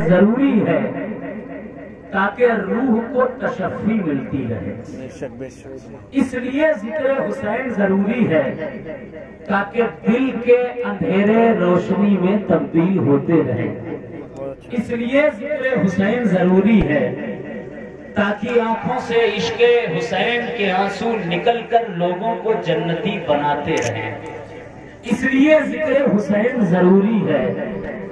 ضروری ہے تاکہ روح کو تشفی ملتی رہے، اس لیے ذکر حسین ضروری ہے تاکہ دل کے اندھیرے روشنی میں تبدیل ہوتے رہیں، اس لیے ذکر حسین ضروری ہے تاکہ آنکھوں سے عشق حسین کے آنسو نکل کر لوگوں کو جنتی بناتے رہیں، اس لیے ذکر حسین ضروری ہے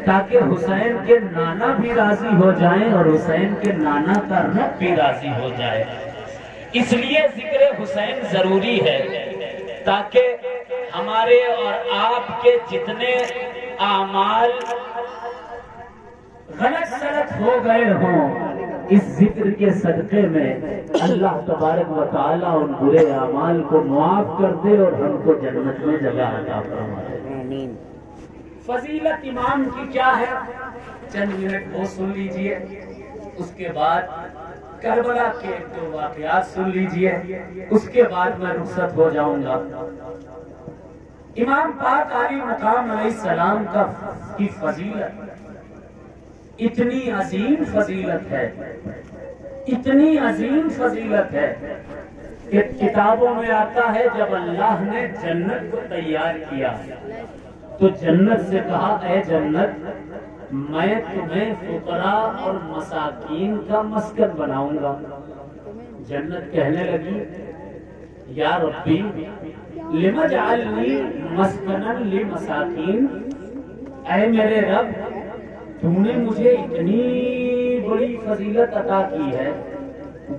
تاکہ حسین کے نانا بھی راضی ہو جائیں اور حسین کے نانا کا رب بھی راضی ہو جائے، اس لیے ذکر حسین ضروری ہے تاکہ ہمارے اور آپ کے جتنے اعمال غلط سلط ہو گئے ہوں، اس ذکر کے صدقے میں اللہ تبارک و تعالیٰ ان برے اعمال کو معاف کر دے اور ہم کو جنت میں جگہ عطا فرمائے۔ آمین۔ فضیلت امام کی کیا ہے؟ چند منٹ وہ سن لیجئے، اس کے بعد کربلا کے دو واقعات سن لیجئے، اس کے بعد میں رخصت ہو جاؤں گا۔ امام پاک علی مقام علیہ السلام کی فضیلت اتنی عظیم فضیلت ہے، اتنی عظیم فضیلت ہے کہ کتابوں میں آتا ہے جب اللہ نے جنت کو تیار کیا تو جنت سے کہا اے جنت میں تمہیں فقراء اور مساکین کا مسکن بناؤں گا۔ جنت کہنے لگی یا ربی لم جعلنی مسکنا لمساکین، اے میرے رب تو نے مجھے اتنی بڑی فضیلت عطا کی ہے،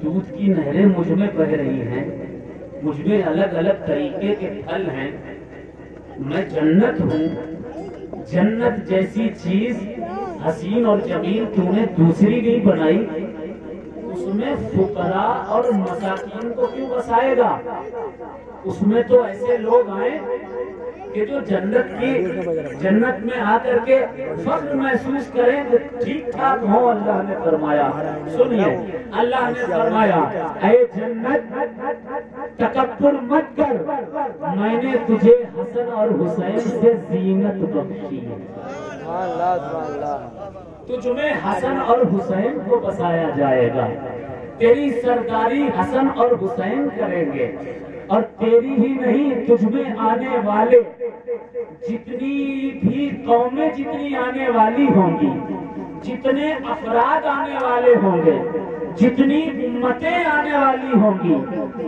دودھ کی نہریں مجھ میں بہ رہی ہیں، مجھ میں الگ الگ طریقے کے پھل ہیں، میں جنت ہوں، جنت جیسی چیز حسین اور جمیل تو نے دوسری نہیں بنائی، اس میں فقراء اور مساکین کو کیوں بسائے گا؟ اس میں تو ایسے لوگ آئیں کہ جو جنت میں آ کر کے فخر محسوس کریں کہ ٹھیک ٹھاک ہوں۔ اللہ نے فرمایا، سنیے، اللہ نے فرمایا اے جنت تکبر مت کر، میں نے تجھے حسن اور حسین سے زینت بخشی ہے، تجھ میں حسن اور حسین کو بسایا جائے گا، تیری سرداری حسن اور حسین کریں گے، اور تیری ہی نہیں تجھ میں آنے والے جتنی بھی قومیں جتنی آنے والی ہوں گی، جتنے افراد آنے والے ہوں گے، جتنی امتیں آنے والی ہوں گی،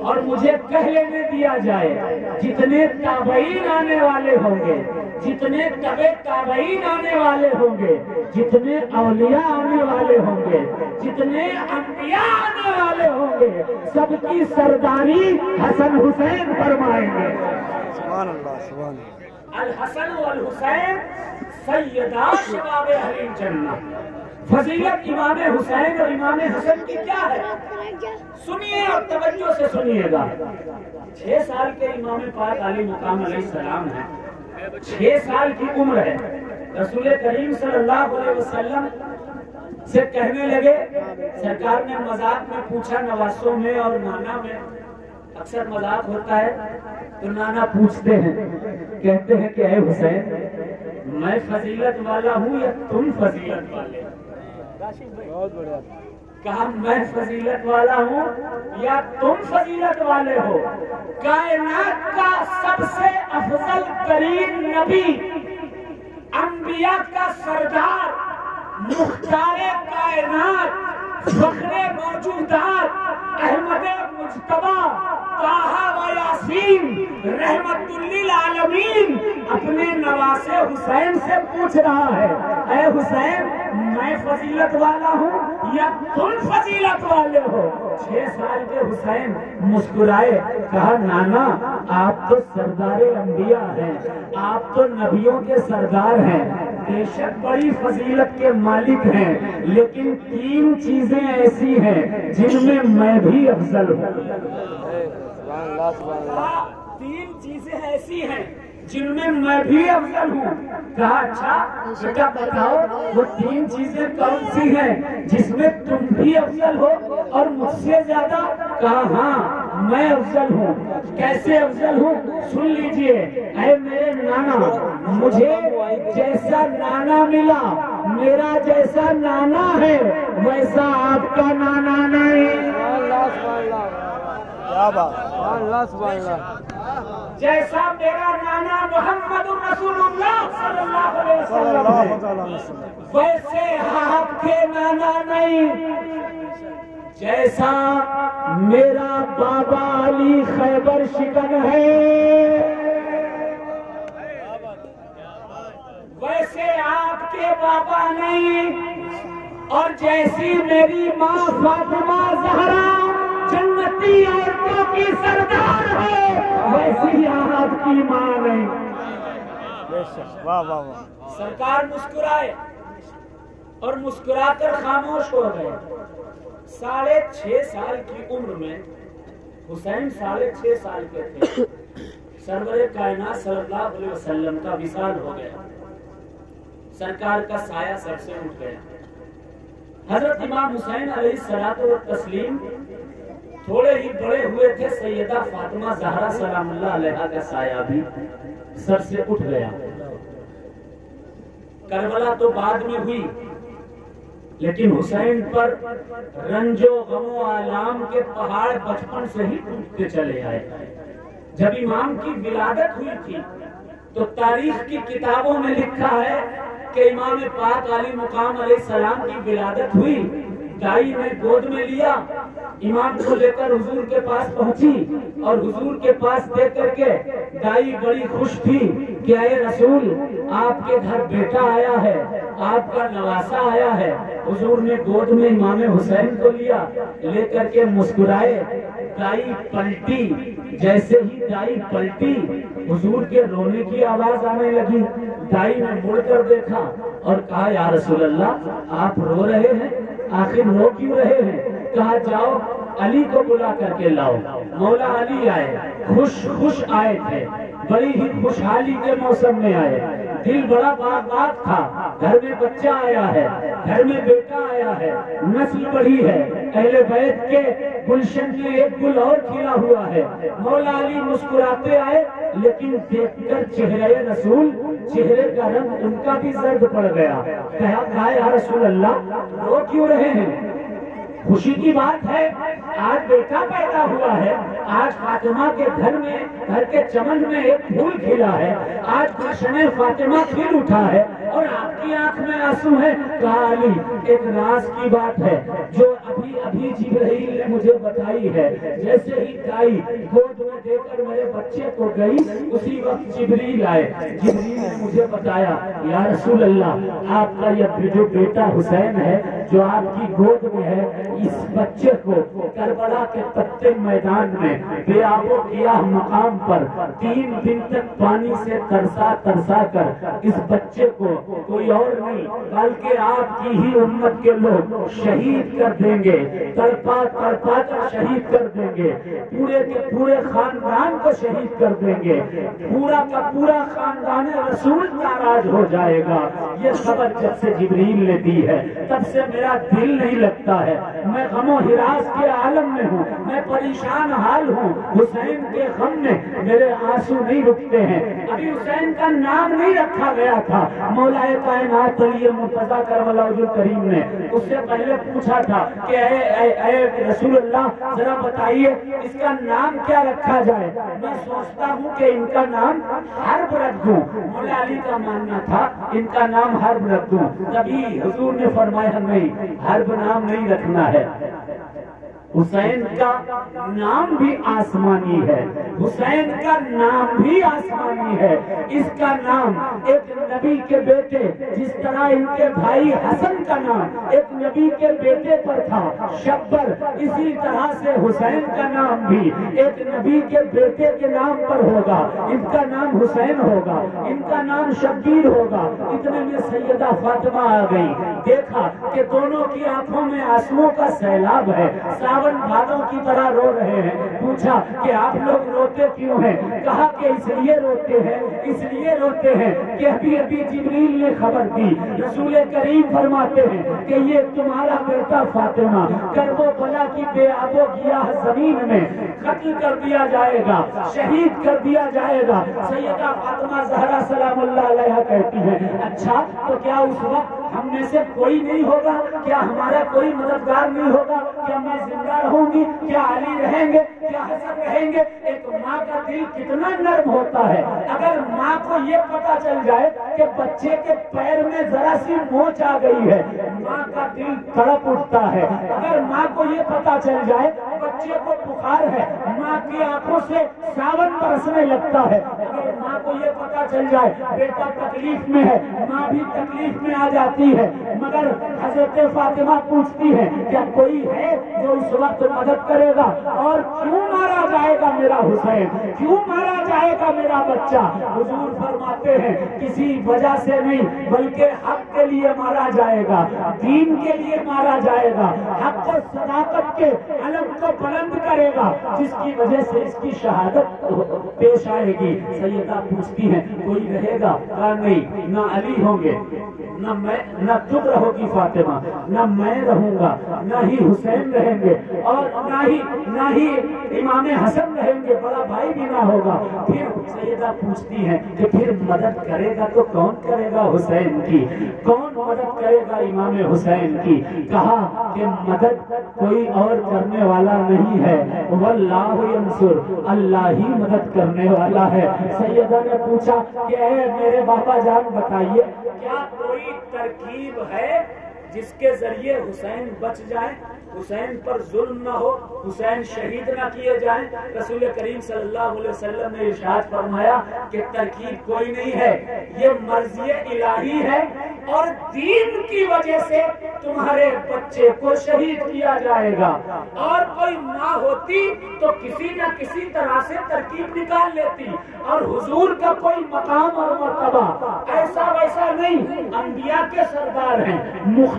اور مجھے کہہ لینے دیا جائے جتنے تابعین آنے والے ہوں گے، جتنے تبع تابعین آنے والے ہوں گے، جتنے اولیاء آنے والے ہوں گے، جتنے انبیاء آنے والے ہوں گے، سب کی سرداری حسن حسین فرمائیں گے۔ سبحان اللہ، سبحان اللہ۔ الحسن والحسین سیدا شباب اہل الجنہ۔ فضیلت امام حسین اور امام حسن کی کیا ہے؟ سنیے اور توجہ سے سنیے گا۔ 6 سال کے امام پاک علی مقام علیہ السلام ہیں، 6 سال کی عمر ہے، رسول کریم صلی اللہ علیہ وسلم سے کہنے لگے، سرکار نے مذاق میں پوچھا، نواسوں میں اور نانا میں اکثر مذاق ہوتا ہے تو نانا پوچھتے ہیں، کہتے ہیں کہ اے حسین میں فضیلت والا ہوں یا تم فضیلت والے؟ کہا میں فضیلت والا ہوں یا تم فضیلت والے ہو؟ کائنات کا سب سے افضل ترین نبی، انبیاء کا سردار، مختار کائنات، فخر موجودات، احمد مجتبی، طٰہٰ و یاسین، رحمت للعالمین، اپنے نواسے حسین سے پوچھ رہا ہے اے حسین میں فضیلت والا ہوں یا تم فضیلت والے ہو؟ 6 سال کے حسین مسکرائے، کہا نانا آپ تو سردار انبیاء ہیں، آپ تو نبیوں کے سردار ہیں، بے شک بڑی فضیلت کے مالک ہیں، لیکن 3 چیزیں ایسی ہیں جن میں میں بھی افضل ہوں۔ 3 چیزیں ایسی ہیں جن میں میں بھی افضل ہوں۔ کہا اچھا بیٹا بتاؤ وہ 3 چیزیں کون سی ہیں جس میں تم بھی افضل ہو اور مجھ سے زیادہ؟ کہا ہاں میں افضل ہوں۔ کیسے افضل ہوں؟ سن لیجئے، اے میرے نانا، مجھے جیسا نانا ملا، میرا جیسا نانا ویسا آپ کا نانا نہیں، جیسا میرا نانا محمد رسول اللہ صلی اللہ علیہ وسلم ہے ویسے آپ کے نانا نہیں، جیسا میرا بابا علی خیبر شکن ہے ویسے آپ کے بابا نہیں، اور جیسی میری ماں فاطمہ زہرا جنتی عورتوں کی سردار ہے ویسی آپ کی ماں نہیں۔ سرکار مسکرائے اور مسکرا کر خاموش ہو گئے۔ 6.5 سال کی عمر میں حسین 6.5 سال کے تھے، سرور کائنات صلی اللہ علیہ وسلم کا وصال ہو گیا، سرکار کا سایہ سر سے اٹھ گیا۔ حضرت امام حسین علیہ الصلوۃ والتسلیم تھوڑے ہی بڑے ہوئے تھے، سیدہ فاطمہ زہرا سلام اللہ علیہا کا سایہ بھی سر سے اٹھ گیا۔ کربلا تو بعد میں ہوئی، لیکن حسین پر رنج و غم و آلام کے پہاڑ بچپن سے ہی ٹوٹتے چلے آئے۔ جب امام کی ولادت ہوئی تھی تو تاریخ کی کتابوں میں لکھا ہے کہ امام پاک علی مقام علیہ السلام کی ولادت ہوئی، دائی نے گود میں لیا، امام کو لے کر حضور کے پاس پہنچی اور حضور کے پاس دیکھ کر کے دائی بڑی خوش تھی کہ اے رسول آپ کے گھر بیٹا آیا ہے، آپ کا نواسا آیا ہے۔ حضور نے گود میں امام حسین کو لیا، لے کر کے مسکرائے، دائی پلٹی، جیسے ہی دائی پلٹی حضور کے رونے کی آواز آنے لگی۔ دائی نے مڑ کر دیکھا اور کہا یا رسول اللہ آپ رو رہے ہیں، آخر رو کیوں رہے ہیں؟ کہا جاؤ علی کو بلا کر کے لاؤ۔ مولا علی آئے، خوش آئے تھے، بڑی ہی خوشحالی کے موسم میں آئے، دل بڑا باغ تھا، گھر میں بچہ آیا ہے، گھر میں بیٹا آیا ہے، نسل بڑھی ہے، اہل بیت کے گلشن میں ایک گل اور کھلا ہوا ہے۔ مولا علی مسکراتے آئے، لیکن دیکھ کر چہرے رسول، چہرے کا رنگ ان کا بھی زرد پڑ گیا۔ کہا یا رسول اللہ رو کیوں رہے ہیں؟ خوشی کی بات ہے، آج بیٹا پیدا ہوا ہے، آج فاطمہ کے گھر میں، گھر کے چمن میں ایک پھول کھلا ہے، آج جشن فاطمہ کھل اٹھا ہے اور آپ کی آنکھ میں آنسو ہے۔ کہا علی ایک راز کی بات ہے جو ابھی جبرائیل نے مجھے بتائی ہے۔ جیسے ہی دائی گود میں دے کر میرے بچے کو گئی، اسی وقت جبرائیل آئے، جبرائیل نے مجھے بتایا یا رسول اللہ آپ کا یہ جو بیٹا حسین ہے جو آپ کی گود میں ہے، اس بچے کو کربلا کے پتے میدان میں بے آب و گیاہ مقام پر 3 دن تک پانی سے ترسا کر اس بچے کو کوئی اور نہیں بلکہ آپ کی ہی امت کے لوگ شہید کر دیں گے، تڑپا کر شہید کر دیں گے، پورے کے پورے خاندان کو شہید کر دیں گے، پورا کا پورا خاندان رسول ناراض ہو جائے گا۔ یہ خبر جب سے جبرائیل نے دی ہے تب سے میرا دل نہیں لگتا ہے، میں غم و ہراس کے عالم میں ہوں، میں پریشان حال ہوں، حسین کے غم میں میرے آنسو نہیں رکتے ہیں۔ ابھی حسین کا نام نہیں رکھا گیا تھا، مولا کائنات علی مرتضیٰ کربلا کریم نے اس سے پہلے پوچھا تھا کہ اے رسول اللہ ذرا بتائیے اس کا نام کیا رکھا جائے؟ میں سوچتا ہوں کہ ان کا نام حرب رکھ دوں، مولا علی کا ماننا تھا ان کا نام حرب رکھ دوں، تبھی حضور نے فرمایا نہیں، حرب نام نہیں رکھنا ہے، حسین کا نام بھی آسمانی ہے، حسین کا نام بھی آسمانی ہے، اس کا نام ایک نبی کے بیٹے، جس طرح ان کے بھائی حسن کا نام ایک نبی کے بیٹے پر تھا شبر، اسی طرح سے حسین کا نام بھی ایک نبی کے بیٹے کے نام پر ہوگا، ان کا نام حسین ہوگا، ان کا نام شبیر ہوگا۔ اتنے میں سیدہ فاطمہ آ گئی، دیکھا کہ دونوں کی آنکھوں میں آنسوؤں کا سیلاب ہے، ساون بھادوں کی طرح رو رہے ہیں۔ پوچھا کہ آپ لوگ روتے کیوں ہیں؟ کہا کہ اس لیے روتے ہیں کہ ابھی جبرائیل نے خبر دی، رسول کریم فرماتے ہیں کہ یہ تمہارا بیٹا فاطمہ کرب و بلا کی بے آب و گیاہ زمین میں قتل کر دیا جائے گا، شہید کر دیا جائے گا۔ سیدہ فاطمہ زہرا سلام اللہ علیہا کہتی ہیں اچھا تو کیا اس وقت ہم میں سے کوئی نہیں ہوگا؟ کیا ہمارا کوئی مددگار نہیں ہوگا؟ کیا میں زندہ رہوں گی؟ کیا علی رہیں گے؟ کیا حسن رہیں گے؟ ایک ماں کا دل کتنا نرم ہوتا ہے۔ اگر ماں کو یہ پتا چل جائے کہ بچے کے پیر میں ذرا سی موچ آ گئی ہے، ماں کا دل تڑپ اٹھتا ہے۔ اگر ماں کو یہ پتا چل جائے بچے کو بخار ہے، ماں کی آنکھوں سے ساون برسنے لگتا ہے۔ اگر ماں کو یہ پتا چل جائے بیٹا تکلیف میں ہے، ماں بھی تکلیف میں آ جاتی ہے۔ مگر حضرت فاطمہ پوچھتی ہے کیا کوئی ہے جو اس وقت مدد کرے گا؟ اور کیوں مارا جائے گا میرا حسین؟ کیوں مارا جائے گا میرا بچہ؟ حضور فرماتے ہیں کسی وجہ سے نہیں، بلکہ حق کے لیے مارا جائے گا، دین کے لیے مارا جائے گا، حق اور صداقت کے علم کو بلند کرے گا، جس کی وجہ سے اس کی شہادت پیش آئے گی۔ سیدہ پوچھتی ہیں کوئی رہے گا؟ کہا نہیں، نہ علی ہوں گے، نہ تم رہو گی فاطمہ، نہ میں رہوں گا، نہ ہی حسین رہیں گے، اور نہ ہی امام حسن رہیں گے، بڑا بھائی بھی نہ ہوگا۔ پھر سیدہ پوچھتی ہیں کہ پھر مدد کرے گا تو کون کرے گا حسین کی؟ کون مدد کرے گا امام حسین کی؟ کہا کہ مدد کوئی اور کرنے والا نہیں ہے، واللہ ینصر، اللہ ہی مدد کرنے والا ہے۔ سیدہ نے پوچھا کہ اے میرے بابا جان بتائیے کیا کوئی ترکیب ہے جس کے ذریعے حسین بچ جائے، حسین پر ظلم نہ ہو، حسین شہید نہ کیے جائیں؟ رسول کریم صلی اللہ علیہ وسلم نے ارشاد فرمایا کہ ترکیب کوئی نہیں ہے، یہ مرضی الہی ہے، اور دین کی وجہ سے تمہارے بچے کو شہید کیا جائے گا۔ اور کوئی ماں ہوتی تو کسی نہ کسی طرح سے ترکیب نکال لیتی، اور حضور کا کوئی مقام اور مرتبہ ایسا ویسا نہیں، انبیاء کے سردار ہیں، مختار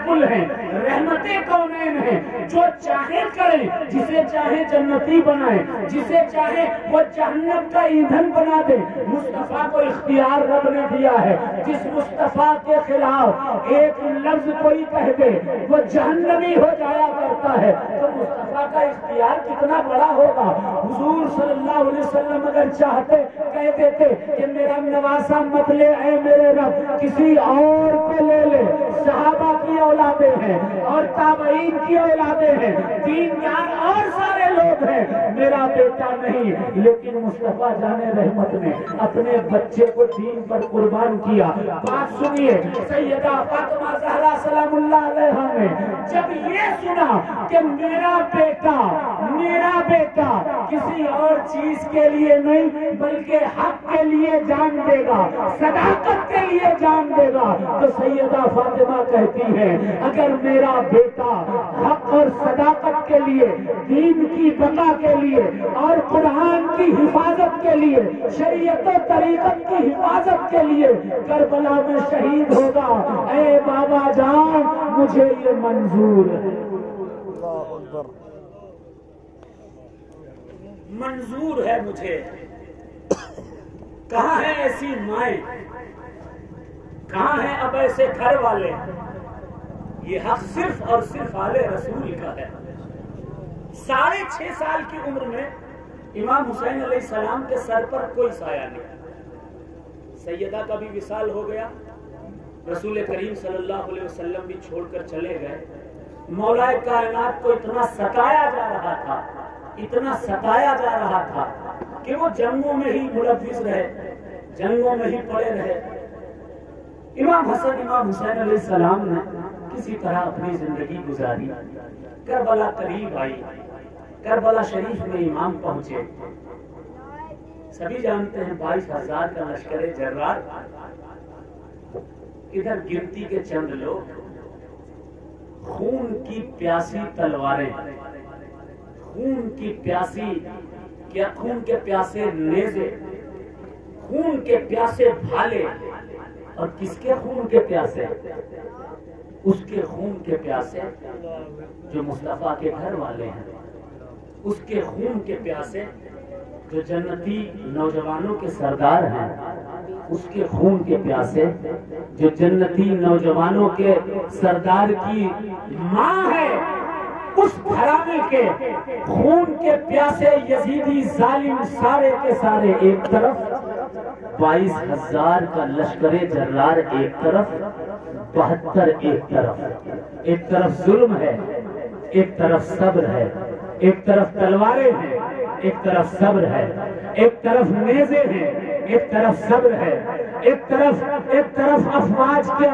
کل ہیں، رحمت کونین ہیں، جو چاہے کریں، جسے چاہے جنتی بنائے، جسے چاہے وہ جہنم کا ایندھن بنا دے۔ مصطفیٰ کو اختیار رب نے دیا ہے، جس مصطفیٰ کے خلاف ایک لفظ کوئی کہہ دے وہ جہنمی ہو جایا کرتا ہے، تو مصطفیٰ کا اختیار کتنا بڑا ہوگا۔ حضور صلی اللہ علیہ وسلم اگر چاہتے کہہ دیتے کہ میرا نواسا مت لے اے میرے رب، کسی اور کو لے لے، صحابہ کی اولادیں ہیں اور تابعین کی اولادیں ہیں، دیندار اور سارے لوگ ہیں، میرا بیٹا نہیں، لیکن مصطفیٰ جان رحمت نے اپنے بچے کو دین پر قربان کیا۔ بات سنیے، سیدہ فاطمہ زہرا سلام اللہ علیہا نے جب یہ سنا کہ میرا بیٹا کسی اور چیز کے لیے نہیں بلکہ حق کے لیے جان دے گا، صداقت کے لیے جان دے گا، تو سیدہ فاطمہ کہتی ہے اگر میرا بیٹا حق اور صداقت کے لیے، دین کی بقا کے لیے اور قرآن کی حفاظت کے لیے، شریعت و طریقت کی حفاظت کے لیے کربلا میں شہید ہوگا، اے بابا جان مجھے یہ منظور ہے، منظور ہے مجھے۔ کہاں ہیں ایسی مائیں، کہاں ہیں اب ایسے گھر والے؟ یہ حق صرف اور صرف آل رسول کا ہے۔ 6.5 سال کی عمر میں امام حسین علیہ السلام کے سر پر کوئی سایہ نہیں، سیدہ کا بھی وصال ہو گیا، رسول کریم صلی اللہ علیہ وسلم بھی چھوڑ کر چلے گئے۔ مولا کائنات کو اتنا ستایا جا رہا تھا، اتنا ستایا جا رہا تھا کہ وہ جنگوں میں ہی ملوث رہے، جنگوں میں ہی پڑے رہے۔ امام حسن امام حسین علیہ السلام نے کسی طرح اپنی زندگی گزاری، کربلا قریب آئی، کربلا شریف میں امام پہنچے۔ سبھی جانتے ہیں 22,000 کا لشکر جرار، ادھر گنتی کے چند لوگ، خون کی پیاسی تلواریں، خون کی پیاسی کیا، خون کے پیاسے نیزے، خون کے پیاسے بھالے، اور کس کے خون کے پیاسے؟ اس کے خون کے پیاسے جو مصطفیٰ کے گھر والے ہیں، اس کے خون کے پیاسے جو جنتی نوجوانوں کے سردار ہیں، اس کے خون کے پیاسے جو جنتی نوجوانوں کے سردار کی ماں ہے، اس گھرانے کے خون کے پیاسے یزیدی ظالم سارے کے سارے ایک طرف، 22,000 کا لشکر جرار ایک طرف، 72 ایک طرف. ایک طرف ظلم ہے، ایک طرف صبر ہے، ایک طرف تلواریں ہیں، ایک طرف صبر ہے، ایک طرف نیزے ہیں، ایک طرف صبر ہے، ایک طرف افواج کے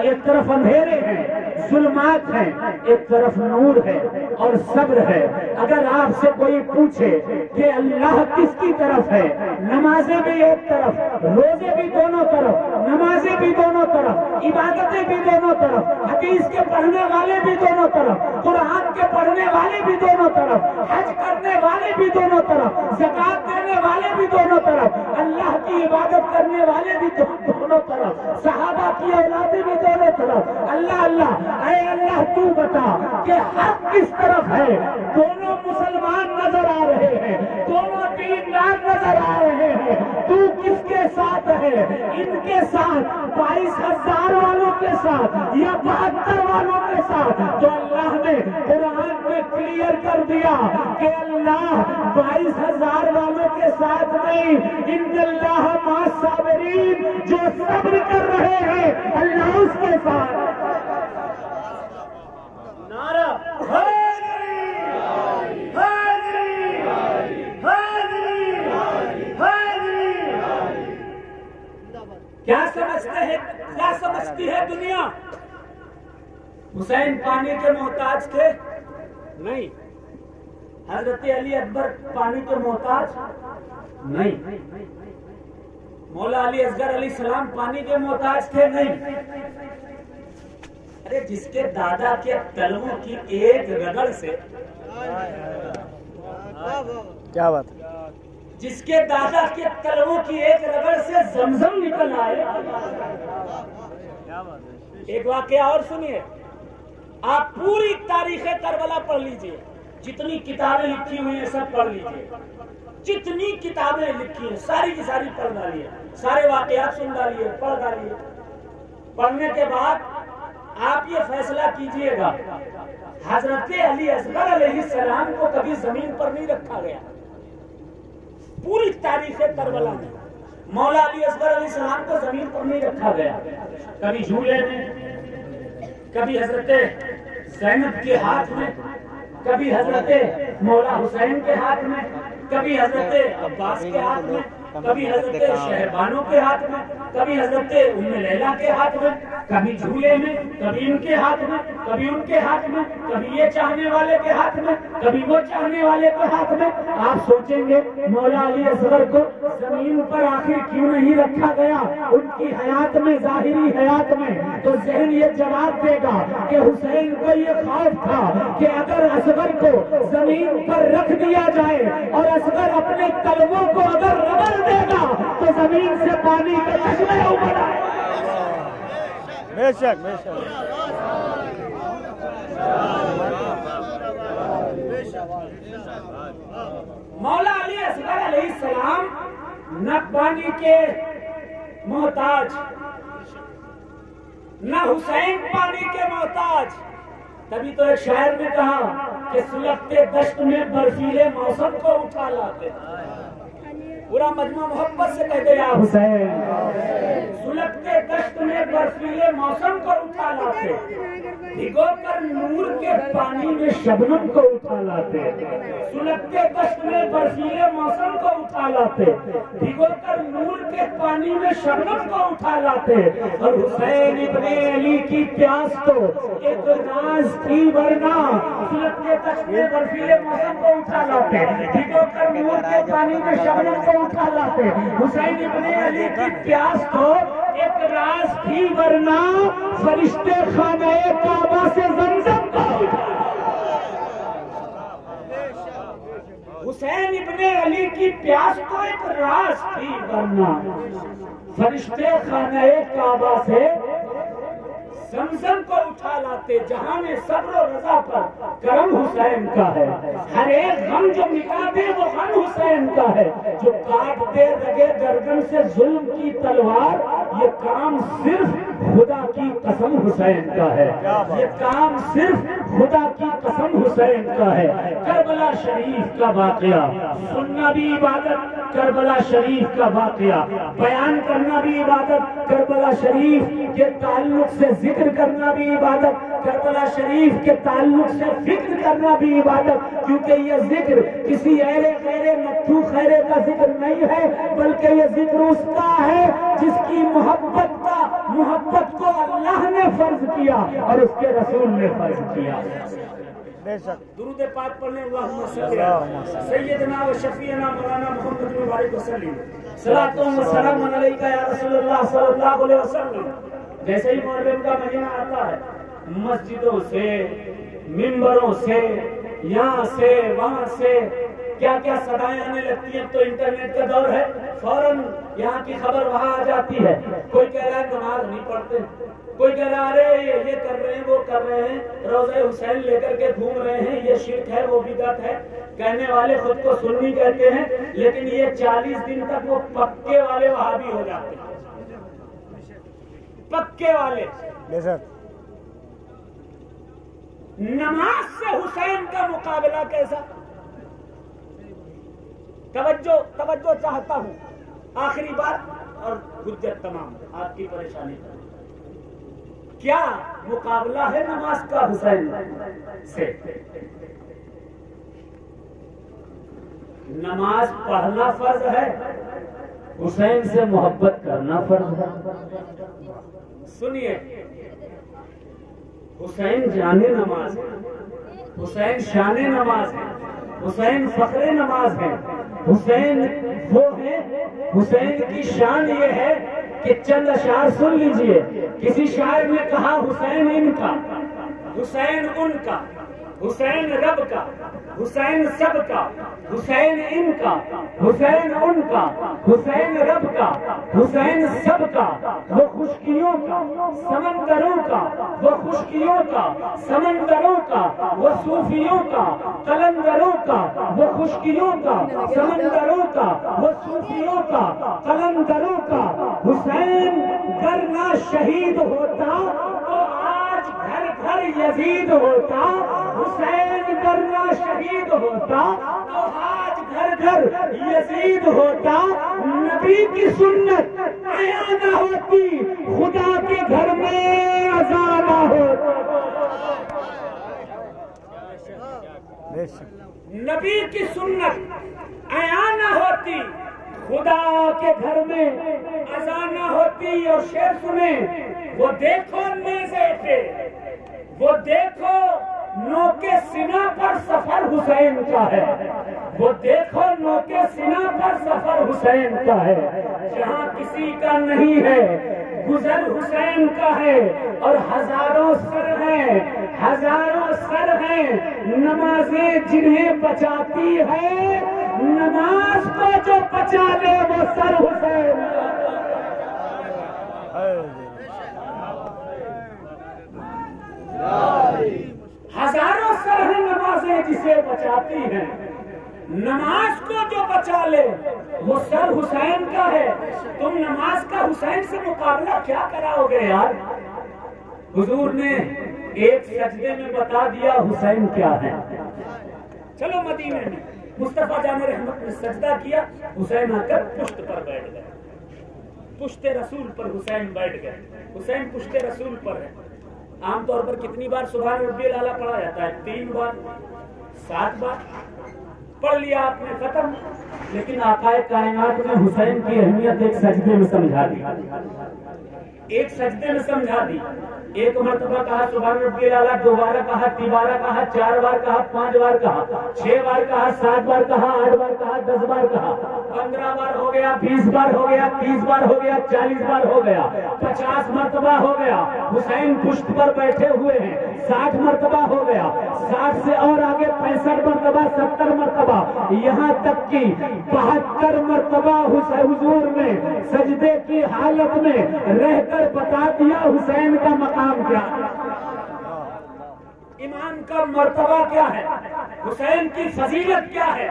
ایک طرف اندھیرے ہیں، ظلمات ہیں، ایک طرف نور ہے اور صبر ہے. اگر آپ سے کوئی پوچھے کہ اللہ کس کی طرف ہے، نمازیں بھی ایک طرف، روزے بھی دونوں طرف، نمازیں بھی دونوں طرف، عبادتیں بھی دونوں طرف، حدیث کے پڑھنے والے بھی دونوں طرف، قرآن کے پڑھنے والے بھی دونوں طرف، حج کرنے والے بھی دونوں طرف، زکات دینے والے بھی دونوں طرف، اللہ کی عبادت کرنے والے بھی دونوں طرف، صحابہ کی اولادیں بھی دونوں طرف. اللہ اللہ، اے اللہ تو بتا کہ حق کس طرف ہے. دونوں مسلمان نظر آ رہے ہیں، دونوں دیندار نظر آ رہے ہیں، تو کس کے ساتھ ہے؟ ان کے ساتھ 22,000 والوں کے ساتھ یا 72 والوں کے ساتھ؟ تو اللہ نے قرآن میں کلیئر کر دیا کہ اللہ 22,000 والوں کے ساتھ نہیں، ان اللہ مع الصابرین، جو صبر کر رہے ہیں اللہ اس کے ساتھ. نعرہ حیدری حیدری حیدری حیدری. کیا سمجھتی ہے دنیا؟ حسین پانی کے محتاج تھے؟ نہیں. حضرت علی اکبر پانی کے محتاج؟ نہیں. مولا علی اصغر علیہ السلام پانی کے محتاج تھے؟ نہیں. ارے جس کے دادا کے تلووں کی ایک رگڑ سے، کیا بات، جس کے دادا کے تلووں کی ایک رگڑ سے زمزم نکل آئے. ایک واقعہ اور سنیے. آپ پوری تاریخ کربلا پڑھ لیجئے، جتنی کتابیں لکھی ہوئی ہیں سب پڑھ لیجئے، جتنی کتابیں لکھی ہیں ساری کی ساری پڑھ ڈالیے، سارے واقعات سن ڈالیے، پڑھ ڈالیے. پڑھنے کے بعد آپ یہ فیصلہ کیجئے گا، حضرت علی اصغر علیہ السلام کو کبھی زمین پر نہیں رکھا گیا. پوری تاریخ کربلا میں مولا علی اصغر علیہ السلام کو زمین پر نہیں رکھا گیا. کبھی جھولے میں، کبھی حضرت زینب کے ہاتھ میں، کبھی حضرت مولا حسین کے ہاتھ میں، کبھی حضرت عباس کے ہاتھ میں، کبھی حضرت شہبانوں کے ہاتھ میں، کبھی حضرت ام لیلا کے ہاتھ میں، کبھی جھولے میں، کبھی ان کے ہاتھ میں، کبھی ان کے ہاتھ میں، کبھی یہ چاہنے والے کے ہاتھ میں، کبھی وہ چاہنے والے کے ہاتھ میں. آپ سوچیں گے مولا علی اصغر کو زمین پر آخر کیوں نہیں رکھا گیا ان کی حیات میں، ظاہری حیات میں؟ تو ذہن یہ جواب دے گا کہ حسین کو یہ خوف تھا کہ اگر اصغر کو زمین پر رکھ دیا جائے اور اصغر اپنے تلووں کو اگر رگڑ دے گا تو زمین سے پانی کے چشمے ابھر آئے. بے شک بے شک. مولا علی اصغر علیہ السلام نہ پانی کے محتاج، نہ حسین پانی کے محتاج. تبھی تو ایک شاعر نے کہا کہ سلگتے دشت میں برفیلے موسم کو اٹھا لاتے. پورا مجمع محبت سے کہتے یا حسین. سلگتے دشت میں برفیلے موسم کو اٹھا لاتے، بھگو کر نور کے پانی میں شبنم کو اٹھا لاتے. سلگتے دشت میں برفیلے موسم کو اٹھا لاتے، بھگو کر نور کے پانی میں شبنم کو اٹھا لاتے. اور حسین ابن علی کی پیاس تو ایک راز تھی ورنہ سلگتے دشت میں برفیلے موسم کو اٹھا لاتے، بھگو کر نور کے پانی میں شبنم کو اٹھا لاتے. حسین ابن علی کی پیاس تو ایک راز تھی ورنہ فرشتے خانہ کعبہ سے زمزم کو اٹھا. حسین ابن علی کی پیاس تو ایک راز تھی ورنہ فرشتے خانہ کعبہ سے زمزم کو اٹھا لاتے. جہاں میں صبر و رضا پر کرم حسین کا ہے، ہر ایک غم جو مٹا دے وہ غم حسین کا ہے. جو کاٹ دے رگے گردن سے ظلم کی تلوار، یہ کام صرف خدا کی قسم حسین کا ہے، یہ کام صرف خدا کی قسم حسین کا ہے۔ کربلا شریف کا واقعہ سننا بھی عبادت، کربلا شریف کا واقعہ بیان کرنا بھی عبادت، کربلا شریف کے تعلق سے ذکر کرنا بھی عبادت، کربلا شریف کے تعلق سے فکر کرنا بھی عبادت، کیونکہ یہ ذکر کسی ایرے خیرے نتھو خیرے کا ذکر نہیں ہے، بلکہ یہ ذکر اس کا ہے جس کی محبت کو اللہ نے فرض کیا اور اس کے رسول نے فرض کیا۔ درود پاک پڑھنے اللہم صلی علی سیدنا و شفیعنا مولانا محمد مبارک وسلم، صلاۃ و سلام علیکہ یا رسول اللہ صلی اللہ علیہ وسلم۔ جیسے ہی محرم کا مہینہ آتا ہے، مسجدوں سے، منبروں سے، یہاں سے وہاں سے کیا کیا صدائیں آنے لگتی ہیں، تو انٹرنیٹ کا دور ہے، فوراً یہاں کی خبر وہاں آ جاتی ہے۔ کوئی کہہ رہا ہے نماز نہیں پڑھتے، کوئی کہہ رہا ہے ارے یہ کر رہے ہیں وہ کر رہے ہیں، روضہ حسین لے کر کے گھوم رہے ہیں، یہ شرک ہے وہ بدعت ہے۔ کہنے والے خود کو سنی کہتے ہیں، لیکن یہ 40 دن تک وہ پکے والے وہابی ہو جاتے ہیں، پکے والے۔ نماز سے حسین کا مقابلہ کیسا؟ توجہ چاہتا ہوں، آخری بات اور حجت تمام آپ کی پریشانی کا۔ کیا مقابلہ ہے نماز کا حسین سے؟ نماز پڑھنا فرض ہے، حسین سے محبت کرنا فرض ہے۔ سنیے، حسین جانے نماز ہے، حسین شان نماز ہے، حسین فخر نماز ہے، حسین وہ ہے، حسین کی شان یہ ہے کہ چند اشعار سن لیجئے۔ کسی شاعر نے کہا حسین ان کا، حسین ان کا، حسین رب کا، حسین سب کا، حسین ان کا، حسین ان کا، حسین رب کا، حسین سب کا، وہ خشکیوں کا سمندروں کا، وہ خشکیوں کا سمندروں کا، وہ صوفیوں کا قلندروں کا، وہ خشکیوں کا سمندروں کا، وہ صوفیوں کا قلندروں کا۔ حسین گر نہ شہید ہوتا تو آج گھر گھر یزید ہوتا، حسین گر نہ شہید ہوتا تو آج گھر گھر یزید ہوتا۔ نبی کی سنت عیاں نہ ہوتی، خدا کے گھر میں اذان نہ ہوتا۔ نبی کی سنت عیاں نہ ہوتی، خدا کے گھر میں اذان نہ ہوتی۔ اور شعر سنیں، وہ دیکھو نیزے پہ، وہ دیکھو نوکے سینہ پر سفر حسین کا ہے، وہ دیکھو نوکے سینہ پر سفر حسین کا ہے۔ جہاں کسی کا نہیں ہے گزر حسین کا ہے، اور ہزاروں سر ہیں، ہزاروں سر ہیں نمازیں جنہیں بچاتی ہے، نماز کو جو بچا لے وہ سر حسین۔ ہزاروں سر ہیں نمازیں جسے بچاتی ہیں، نماز کو جو بچا لے وہ سر حسین کا ہے۔ تم نماز کا حسین سے مقابلہ کیا کراؤ گے یار؟ حضور نے ایک سجدے میں بتا دیا حسین کیا ہے۔ چلو مدینے میں مصطفیٰ جان رحمت نے سجدہ کیا، حسین آ کر پشت پر بیٹھ گئے، پشت رسول پر حسین بیٹھ گئے۔ حسین پشت رسول پر ہے۔ عام طور پر کتنی بار سبحان ربی الاعلیٰ پڑھا جاتا ہے؟ 3 بار، 7 بار پڑھ لیا آپ نے، ختم۔ لیکن آقا کائنات نے حسین کی اہمیت ایک سجدے میں سمجھا دی، ایک سجدے میں سمجھا دی۔ ایک مرتبہ کہا سبحان ربی الاعلیٰ، 2 بار کہا، 3 بار کہا، 4 بار کہا، 5 بار کہا، 6 بار کہا، 7 بار کہا، 8 بار کہا، 10 بار کہا، 15 بار ہو گیا، 20 بار ہو گیا، 30 بار ہو گیا، 40 بار ہو گیا، 50 مرتبہ ہو گیا۔ حسین پشت پر بیٹھے ہوئے ہیں، 60 مرتبہ ہو گیا، 60 سے اور آگے 65 مرتبہ، 70 مرتبہ، یہاں تک کہ 72 مرتبہ حضور نے سجدے کی حالت میں رہ کر بتا دیا حسین کا مقام کیا ہے، امام کا مرتبہ کیا ہے۔ حسین کی فضیلت کیا ہے،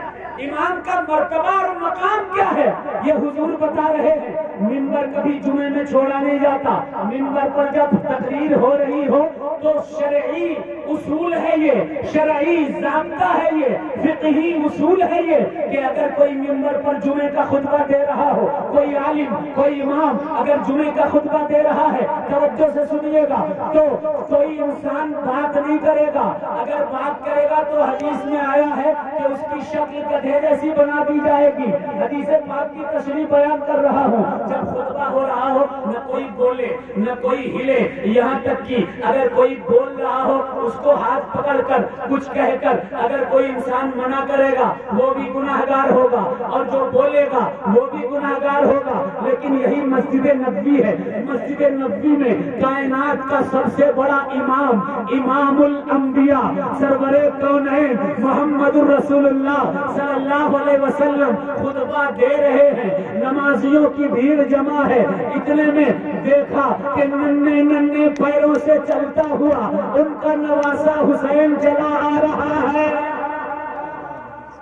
امام کا مرتبہ اور مقام کیا ہے، یہ حضور بتا رہے ہیں۔ منبر کبھی جمعے میں چھوڑا نہیں جاتا، منبر پر جب تقریر ہو رہی ہو تو شرعی اصول ہے، یہ شرعی ضابطہ ہے، یہ فقہی اصول ہے یہ کہ اگر کوئی منبر پر جمعے کا خطبہ دے رہا ہو، کوئی عالم کوئی امام اگر جمعے کا خطبہ دے رہا ہے، توجہ سے سنیے گا، تو کوئی انسان بات نہیں کرے گا، اگر بات کرے گا تو حدیث میں آیا ہے کہ اس کی شکل گدھے جیسی بنا دی جائے گی۔ حدیث پاک کی تشریح بیان کر رہا ہوں۔ جب خطبہ ہو رہا ہو نہ کوئی بولے نہ کوئی ہلے، یہاں تک کہ اگر کوئی بول رہا ہو اس کو ہاتھ پکڑ کر کچھ کہہ کر اگر کوئی انسان منع کرے گا وہ بھی گناہگار ہوگا، اور جو بولے گا وہ بھی گناہگار ہوگا۔ لیکن یہی مسجد نبوی ہے، مسجد نبوی میں کائنات کا سب سے بڑا امام، امام الانبیاء، سرور کونین محمد الرسول اللہ صلی اللہ علیہ وسلم خطبہ دے رہے ہیں، نمازیوں کی بھیڑ جمع ہے، اتنے میں دیکھا کہ ننھے ننھے پیروں سے چلتا ہوا ان کا نواسا حسین چلا آ رہا ہے۔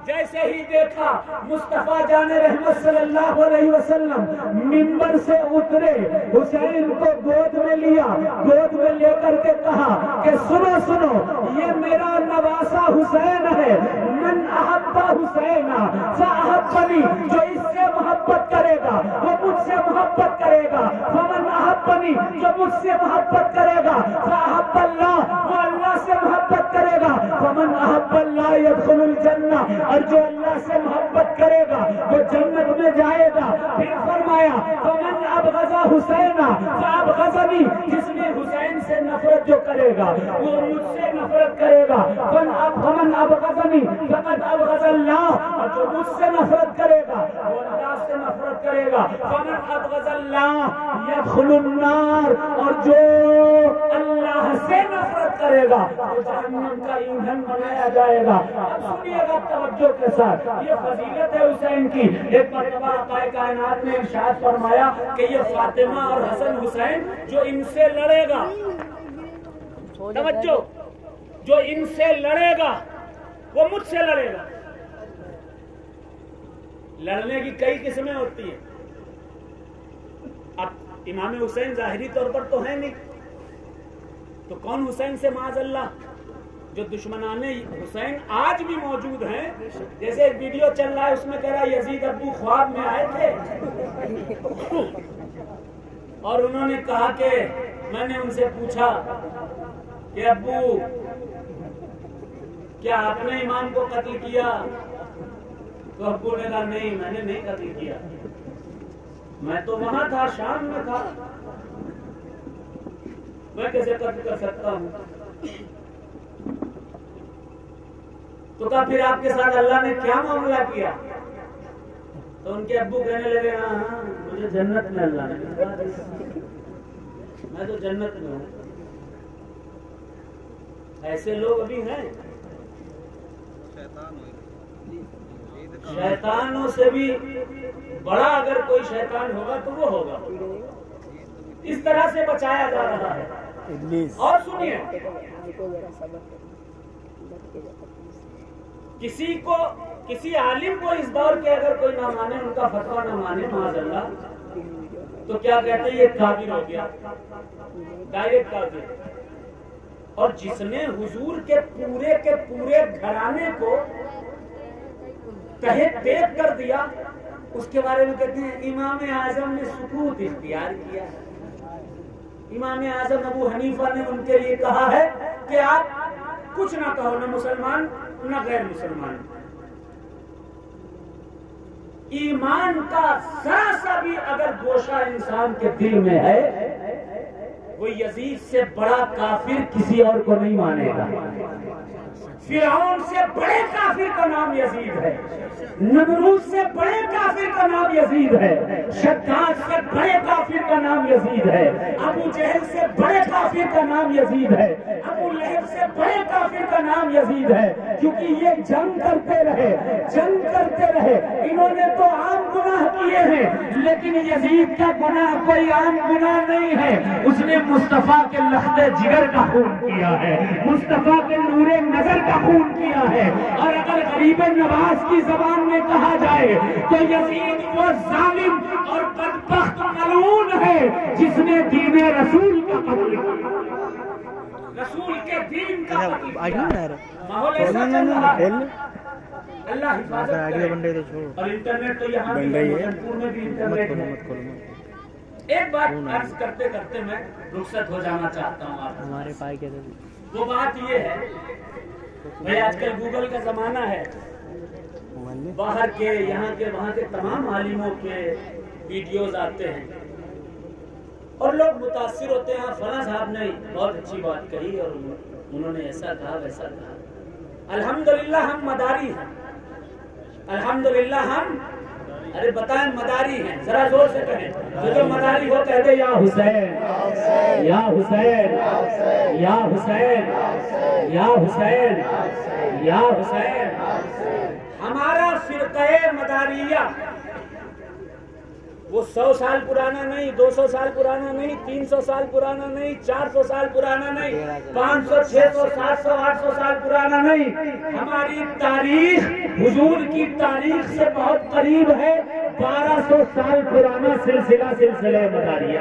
جیسے ہی دیکھا مصطفیٰ جان رحمت صلی اللہ علیہ وسلم منبر سے اترے، حسین کو گود میں لیا، گود میں لے کر کے کہا کہ سنو سنو، یہ میرا نواسا حسین ہے، من احب حسین فاحبنی، جو اس سے محبت کرے گا وہ مجھ سے محبت کرے گا، فمن احبنی، جو مجھ سے محبت کرے گا، فاحب اللہ، وہ اللہ سے محبت کرے گا، فمن احب اللہ يدخل الجنہ، اور جو اللہ سے محبت کرے گا وہ جنت میں جائے گا۔ پھر فرمایا فمن ابغض حسین فابغضنی، جس نے حسین سے نفرت جو کرے گا وہ مجھ سے نفرت کرے گا، فمن ابغضنی فقد ابغض اللہ، اور جو مجھ سے نفرت کرے گا وہ اللہ سے نفرت کرے گا، فمن ابغض اللہ يدخل النار، اور جو اللہ سے نفرت کرے گا وہ جہنم کا ایندھن بنایا جائے گا۔ اب سنیے گا توجہ کے ساتھ، یہ فضیلت ہے حسین کی۔ ایک مرتبہ آقا کائنات نے ارشاد فرمایا کہ یہ فاطمہ اور حسن حسین جو ان سے لڑے گا، توجہ، جو ان سے لڑے گا وہ مجھ سے لڑے گا۔ لڑنے کی کئی قسمیں ہوتی ہیں، اب امام حسین ظاہری طور پر تو ہے نہیں، تو کون حسین سے معاذ اللہ؟ جو دشمنان حسین آج بھی موجود ہیں، جیسے ایک ویڈیو چل رہا ہے اس میں کہہ رہا ہے یزید ابو خواب میں آئے تھے اور انہوں نے کہا کہ میں نے ان سے پوچھا کہ ابو کیا آپ نے امام کو قتل کیا؟ تو ابو نے کہا نہیں، میں نے نہیں قتل کیا، میں تو وہاں تھا، شام میں تھا، میں کیسے قتل کر سکتا ہوں؟ تو کہا پھر آپ کے ساتھ اللہ نے کیا معاملہ کیا؟ تو ان کے ابو کہنے لگے ہاں مجھے جنت میں اللہ نے، میں تو جنت میں ہوں۔ ایسے لوگ ابھی ہیں، شیطانوں سے بھی بڑا اگر کوئی شیطان ہوگا تو وہ ہوگا۔ اس طرح سے بچایا جا رہا ہے۔ اور سنیے، کسی عالم کو اس دور کے اگر کوئی نہ مانے، ان کا فتویٰ نہ مانے معاذ اللہ، تو کیا کہتے ہیں یہ کافر ہو گیا، ڈائریکٹ کافر۔ اور جس نے حضور کے پورے گھرانے کو تہہ تیغ کر دیا، اس کے بارے میں کہتے ہیں امام اعظم نے سکوت اختیار کیا ہے۔ امام اعظم ابو حنیفہ نے ان کے لیے کہا ہے کہ آپ کچھ نہ کہو، نہ مسلمان نہ غیر مسلمان، ایمان کا ذرا سا بھی اگر گوشہ انسان کے دل میں ہے وہ یزید سے بڑا کافر کسی اور کو نہیں مانے گا۔ فرعون سے بڑے کافر کا نام یزید ہے، نمرود سے بڑے کافر کا نام یزید ہے، شداد سے بڑے کافر کا نام یزید ہے، ابو جہل سے بڑے کافر کا نام یزید ہے، ابو لہب سے بڑے کافر کا نام یزید ہے، کیونکہ یہ جنگ کرتے رہے، انہوں نے تو عام گناہ کیے ہیں، لیکن یزید کا گناہ کوئی عام گناہ نہیں ہے، اس نے مصطفیٰ کے لخت جگر کا خون کیا ہے، مصطفیٰ کے نور نظر کا خون کیا ہے۔ اور اگر غریب نواز کی زبان میں کہا جائے تو یزید وہ ظالم اور بدبخت ملعون ہے جس نے دین رسول کا قتل کیا، رسول کے دین کا قتل کیا۔ ماحول ایسا چل رہا ہے، اللہ حفاظت کرے۔ اور انٹرنیٹ تو یہاں بھی مظفرپور میں بھی انٹرنیٹ ہے۔ ایک بات عرض کرتے کرتے میں رخصت ہو جانا چاہتا ہوں آپ ہمارے پائی کے وہ بات یہ ہے بھائی آج کل گوگل کا زمانہ ہے، باہر کے یہاں کے وہاں کے تمام عالموں کے ویڈیوز آتے ہیں اور لوگ متاثر ہوتے ہیں، فلاں صاحب نے بہت اچھی بات کہی اور انہوں نے ایسا کہا ویسا کہا۔ الحمدللہ ہم مداری ہیں، الحمدللہ ہم، ارے بتائیں مداری ہیں، ذرا زور سے کہیں، جو مداری ہو کہہ دے یا حسین یا حسین یا حسین یا حسین یا حسین۔ ہمارا فرقہ مداریہ وہ 100 سال پرانا نہیں، 200 سال پرانا نہیں، 300 سال پرانا نہیں، 400 سال پرانا نہیں، 500 600 700 800 سال پرانا نہیں۔ ہماری تاریخ حضور کی تاریخ سے بہت قریب ہے، 1200 سال پرانا سلسلہ مداریہ۔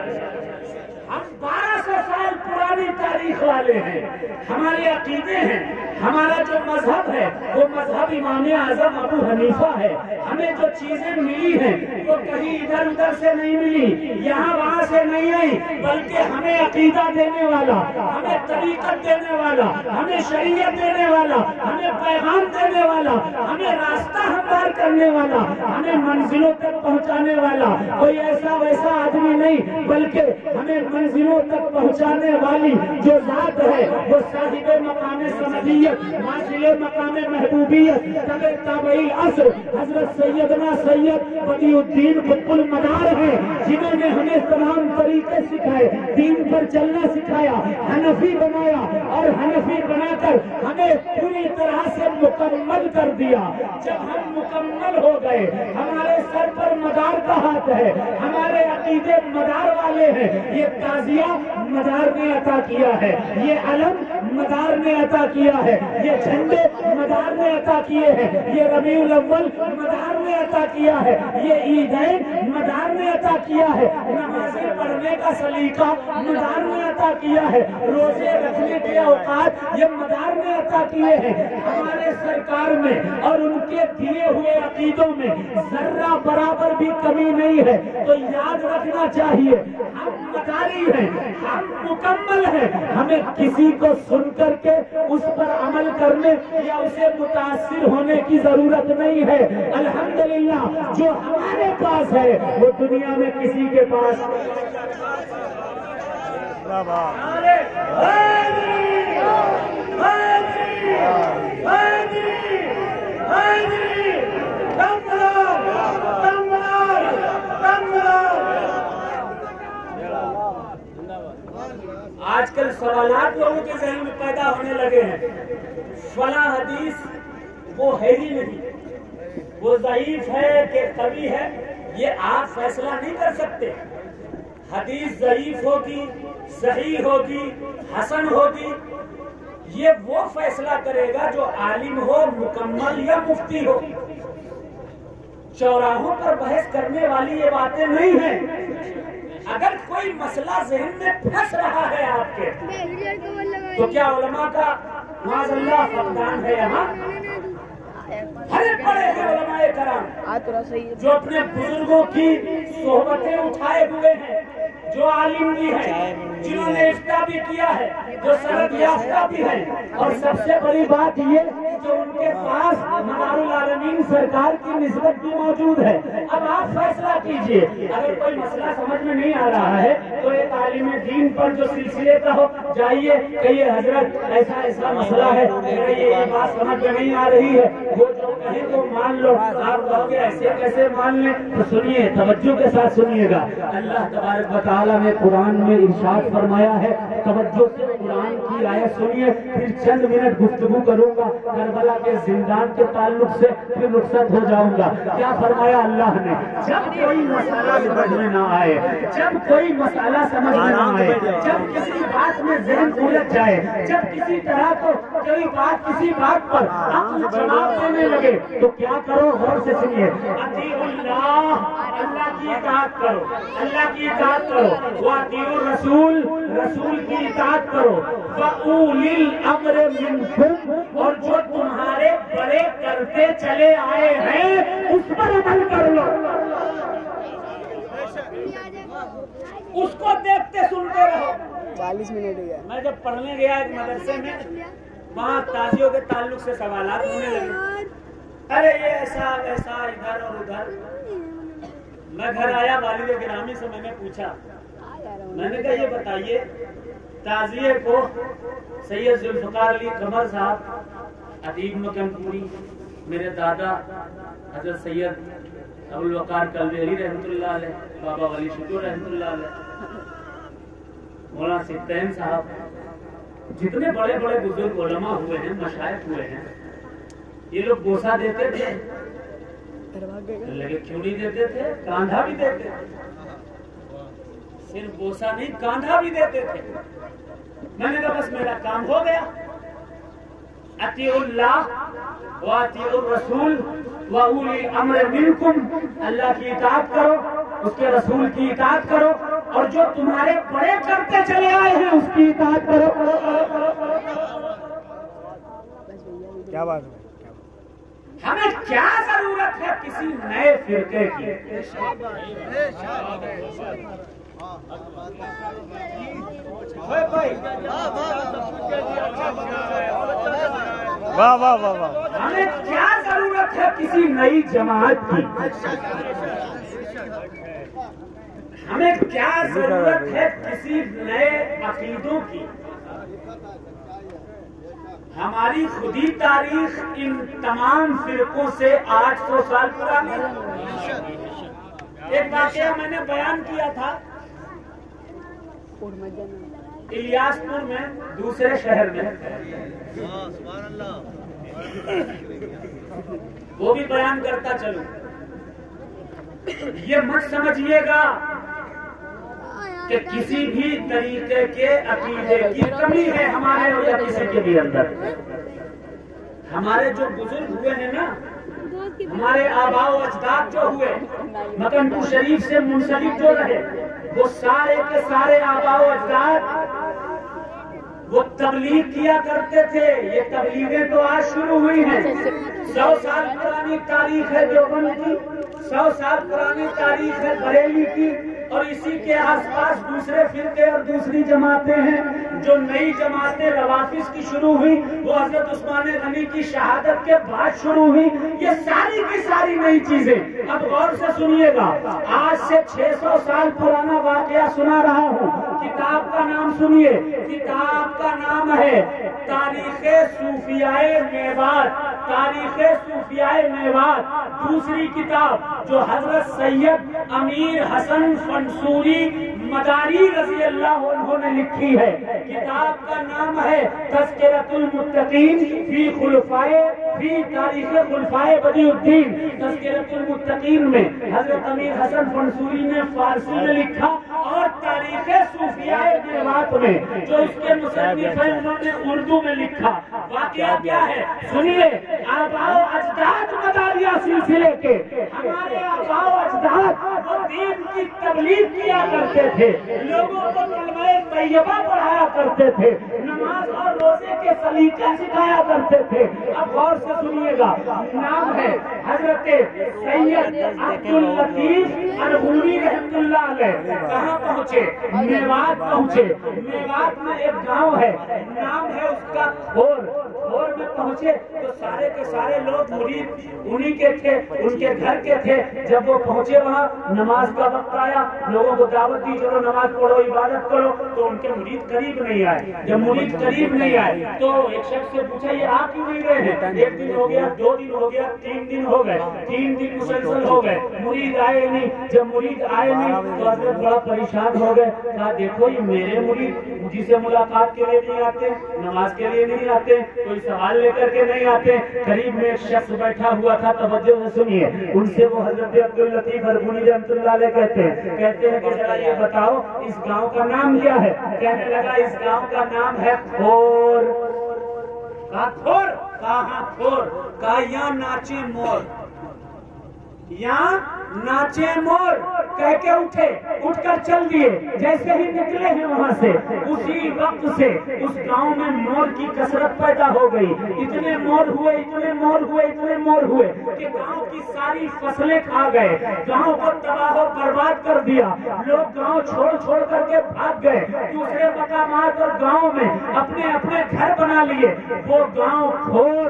ہم 1200 سال پرانی تاریخ والے ہیں، ہمارے عقیدے ہیں، ہمارا جو مذہب ہے وہ مذہب امام اعظم ابو حنیفہ ہے۔ ہمیں جو چیزیں ملی ہیں وہ کہیں ادھر ادھر سے نہیں ملی، یہاں وہاں سے نہیں آئی، بلکہ ہمیں عقیدہ دینے والا، ہمیں طریقت دینے والا، ہمیں شریعت دینے والا، ہمیں پیغام دینے والا، ہمیں راستہ ہموار کرنے والا، ہمیں منزلوں تک پہنچانے والا کوئی ایسا ویسا آدمی نہیں، بلکہ ہمیں منزلوں تک پہنچانے والی جو ذات ہے وہ صاحب مقام سمدیت، واصل مقام محبوبیت، تبع تابعی عصر حضرت سیدنا سید بدیع الدین قطب المدار ہے، جنہوں نے ہمیں تمام طریقے سکھائے، دین پر چلنا سکھایا، حنفی بنایا اور حنفی بنا کر ہمیں پوری طرح سے مکمل کر دیا۔ جب ہم مکمل ہو گئے، ہمارے سر پر مدار کا ہاتھ ہے، ہمارے عقیدے مدار والے ہیں، یہ تازیہ مدار نے عطا کیا ہے، یہ علم مدار نے عطا کیا ہے، یہ جھنڈے مدار نے عطا کیے ہیں، یہ ربیع الاول مدار نے عطا کیا ہے، یہ عیدین مدار نے عطا کیا ہے، نمازیں پڑھنے کا سلیقہ مدار نے عطا کیا ہے، روزے رکھنے کے اوقات یہ مدار نے عطا کیے ہیں۔ ہمارے سرکار میں اور ان کے دیے ہوئے عقیدوں میں ذرہ برابر بھی کمی نہیں ہے، تو یاد رکھنا چاہیے ہم مداری ہیں، ہم مکمل ہیں، ہمیں کسی کو سن کر کے اس پر عمل کرنے یا اسے متاثر ہونے کی ضرورت نہیں ہے۔ الحمدللہ جو ہمارے پاس ہے وہ دنیا میں کسی کے پاس آج کل سوالات لوگوں کے ذہن میں پیدا ہونے لگے ہیں، فلاں حدیث وہ ہے ہی نہیں، وہ ضعیف ہے کہ قوی ہے، یہ آپ فیصلہ نہیں کر سکتے۔ حدیث ضعیف ہوگی، صحیح ہوگی، حسن ہوگی، یہ وہ فیصلہ کرے گا جو عالم ہو، مکمل یا مفتی ہو۔ چوراہوں پر بحث کرنے والی یہ باتیں نہیں ہیں۔ اگر کوئی مسئلہ ذہن میں پھنس رہا ہے آپ کے تو کیا علماء کا معاذ اللہ فقدان ہے یہاں؟ ہر پڑے ہیں علماء کرام جو اپنے بزرگوں کی صحبتیں اٹھائے ہوئے ہیں، جو عالم بھی ہیں، جنہوں نے افتاء بھی کیا ہے، جو سند یافتہ بھی ہیں، اور سب سے بڑی بات یہ جو ان کے پاس مدار العالمین سرکار کی نسبت بھی موجود ہے۔ اب آپ فیصلہ کیجئے، اگر کوئی مسئلہ سمجھ میں نہیں آ رہا ہے تو ایک عالم دین پر جو سلسلے کا ہو جائیے، کہیے حضرت ایسا ایسا مسئلہ ہے، یہ بات سمجھ میں نہیں آ رہی ہے، وہ جو کہیں تو مان لو۔ آپ کہو گے ایسے کیسے مان لیں؟ تو سنیے، توجہ کے ساتھ سنیے گا۔ اللہ تبارک و تعالیٰ نے قرآن میں ارشاد فرمایا ہے، توجہ سے قرآن کی آیت سنیے، پھر چند منٹ گفتگو کروں گا کربلا کے زندان کے تعلق سے، پھر رخصت ہو جاؤں گا۔ کیا فرمایا اللہ نے؟ جب کوئی مسئلہ سمجھ میں نہ آئے، جب کوئی مسئلہ سمجھ میں نہ آئے، جب کسی بات میں ذہن الجھ جائے، جب کسی طرح کو کوئی بات کسی بات پر عقل جواب دینے لگے، تو کیا کرو؟ غور سے سنیے، اطیعوا اللہ، اللہ کی اطاعت کرو، اللہ کی اطاعت کرو، واطیعوا الرسول، رسول کی اطاعت کرو، وَأُولِي الْأَمْرِ مِنْكُمْ، اور جو تمہارے بڑے کرتے چلے آئے ہیں اس پر عمل کر لو۔ اس کو دیکھتے سنتے رہو۔ 40 منٹ ہو گیا۔ میں جب پڑھنے گیا ایک مدرسے میں، وہاں تازیوں کے تعلق سے سوالات ہونے لگے، ارے یہ ایسا ویسا ادھر اور ادھر۔ میں گھر آیا، والد گرامی سے میں نے پوچھا، میں نے کہا یہ بتائیے تعزیے کو سید ذوالفقار علی قمر صاحب ادیب مکم پوری، میرے دادا حضرت سید ابوالوقار کلویری رحمۃ اللہ علیہ، بابا ولی شکور رحمۃ اللہ علیہ، مولانا سیدین صاحب، جتنے بڑے بڑے بزرگ علماء ہوئے ہیں، مشائخ ہوئے ہیں، یہ لوگ بوسہ دیتے تھے، لگے کیوں نہیں دیتے تھے؟ کاندھا بھی دیتے تھے، صرف بوسہ نہیں کاندھا بھی دیتے تھے۔ میں نے کہا بس میرا کام ہو گیا، اطیعوا اللہ واطیعوا الرسول واولی الامر منکم، اللہ کی اطاعت کرو، اس کے رسول کی اطاعت کرو، اور جو تمہارے بڑے کرتے چلے آئے ہیں اس کی اطاعت کرو۔ کیا بات ہے؟ ہمیں کیا ضرورت ہے کسی نئے فرقے کی؟ واہ واہ واہ واہ۔ ہمیں کیا ضرورت ہے کسی نئی جماعت کی؟ ہمیں کیا ضرورت ہے کسی نئے عقیدوں کی؟ ہماری خودی تاریخ ان تمام فرقوں سے 800 سال پرانی ہے۔ ایک واقعہ میں نے بیان کیا تھا الیاس پور میں، دوسرے شہر میں، وہ بھی بیان کرتا چلوں۔ یہ مت سمجھیے گا کہ کسی بھی طریقے کے عقیدے کی کمی ہے ہمارے اور یا کسی کے بھی اندر۔ ہمارے جو بزرگ ہوئے ہیں نا، ہمارے آباء و اجداد جو ہوئے، مکن پور شریف سے منسلک جو رہے، وہ سارے کے سارے آباء و اجداد وہ تبلیغ کیا کرتے تھے۔ یہ تبلیغیں تو آج شروع ہوئی ہیں، 100 سال پرانی تاریخ ہے دیوبند کی، 100 سال پرانی تاریخ ہے بریلی کی، اور اسی کے آس پاس دوسرے فرقے اور دوسری جماعتیں ہیں۔ جو نئی جماعتیں روافظ کی شروع ہوئی وہ حضرت عثمان غنی کی شہادت کے بعد شروع ہوئی۔ یہ ساری کی ساری نئی چیزیں، اب غور سے سنیے گا، آج سے 600 سال پرانا واقعہ سنا رہا ہوں۔ کتاب کا نام سنیے، کتاب کا نام ہے تاریخ صوفیاء میوات، تاریخ صوفیاء میوات، دوسری کتاب جو حضرت سید امیر حسن فنسوری مداری رضی اللہ عنہ نے لکھی ہے۔ کتاب کا نام ہے تذکرۃ المتقین فی تاریخ خلفائے بدیع الدین۔ تذکرۃ المتقین میں حضرت امیر حسن فنسوری نے فارسی میں لکھا، اور تاریخ صوفیاء میوات میں جو اس کے مصنف ہیں انہوں نے اردو میں لکھا۔ واقعہ کیا ہے سنیے، آباء و اجداد مداریہ سلسلے کے، ہمارے آباء و اجداد وہ دین کی تبلیغ کیا کرتے تھے، لوگوں کو کلمہ طیبہ پڑھایا کرتے تھے، نماز اور روزے کے سلیقے سکھایا کرتے تھے۔ اب غور سے سنیے گا، نام ہے حضرت سید عبداللطیف ارغونی رحمۃ اللہ علیہ۔ کہاں پہنچے؟ میوات پہنچے۔ میوات میں ایک گاؤں ہے، نام ہے اس کا کھور۔ کھور میں پہنچے تو سارے کے سارے لوگ مرید انہی کے تھے، ان کے گھر کے تھے۔ جب وہ پہنچے وہاں نماز کا وقت آیا، لوگوں کو دعوت دی چلو نماز پڑھو عبادت کرو، تو ان کے مرید قریب نہیں آئے۔ جب مرید قریب نہیں آئے تو ایک شخص سے پوچھا یہ آپ کیوں نہیں رہے ہیں؟ 1 دن ہو گیا، 2 دن ہو گیا، 3 دن ہو گئے، 3 دن مسلسل ہو گئے، مرید آئے نہیں۔ جب مرید آئے نہیں تو حضرت بڑا پریشان ہو گئے، کہا دیکھو یہ میرے مرید مجھ سے ملاقات کے لیے نہیں آتے، نماز کے لیے نہیں آتے، کوئی سوال لے کر کے نہیں آتے۔ قریب میں ایک شخص بیٹھا ہوا تھا، توجہ سے سنیے، ان سے وہ حضرت عبداللطیف ارغنی رحمۃ اللہ علیہ کہتے ہیں کہ ذرا یہ بتاؤ اس گاؤں کا نام کیا ہے؟ کہنے لگا اس گاؤں کا نام ہے کھور۔ کہا کھور؟ کہاں کھور؟ کہا یہاں ناچے مور، یہاں ناچے مور۔ کہہ کے اٹھے، اٹھ کر چل دیے۔ جیسے ہی نکلے ہیں وہاں سے اسی وقت سے اس گاؤں میں مور کی کثرت پیدا ہو گئی۔ اتنے مور ہوئے، اتنے مور ہوئے، اتنے مور ہوئے کہ گاؤں کی ساری فصلیں کھا گئے، گاؤں کو تباہ و برباد کر دیا۔ لوگ گاؤں چھوڑ چھوڑ کر کے بھاگ گئے، دوسرے مقامات اور گاؤں میں اپنے اپنے گھر بنا لیے۔ وہ گاؤں کھور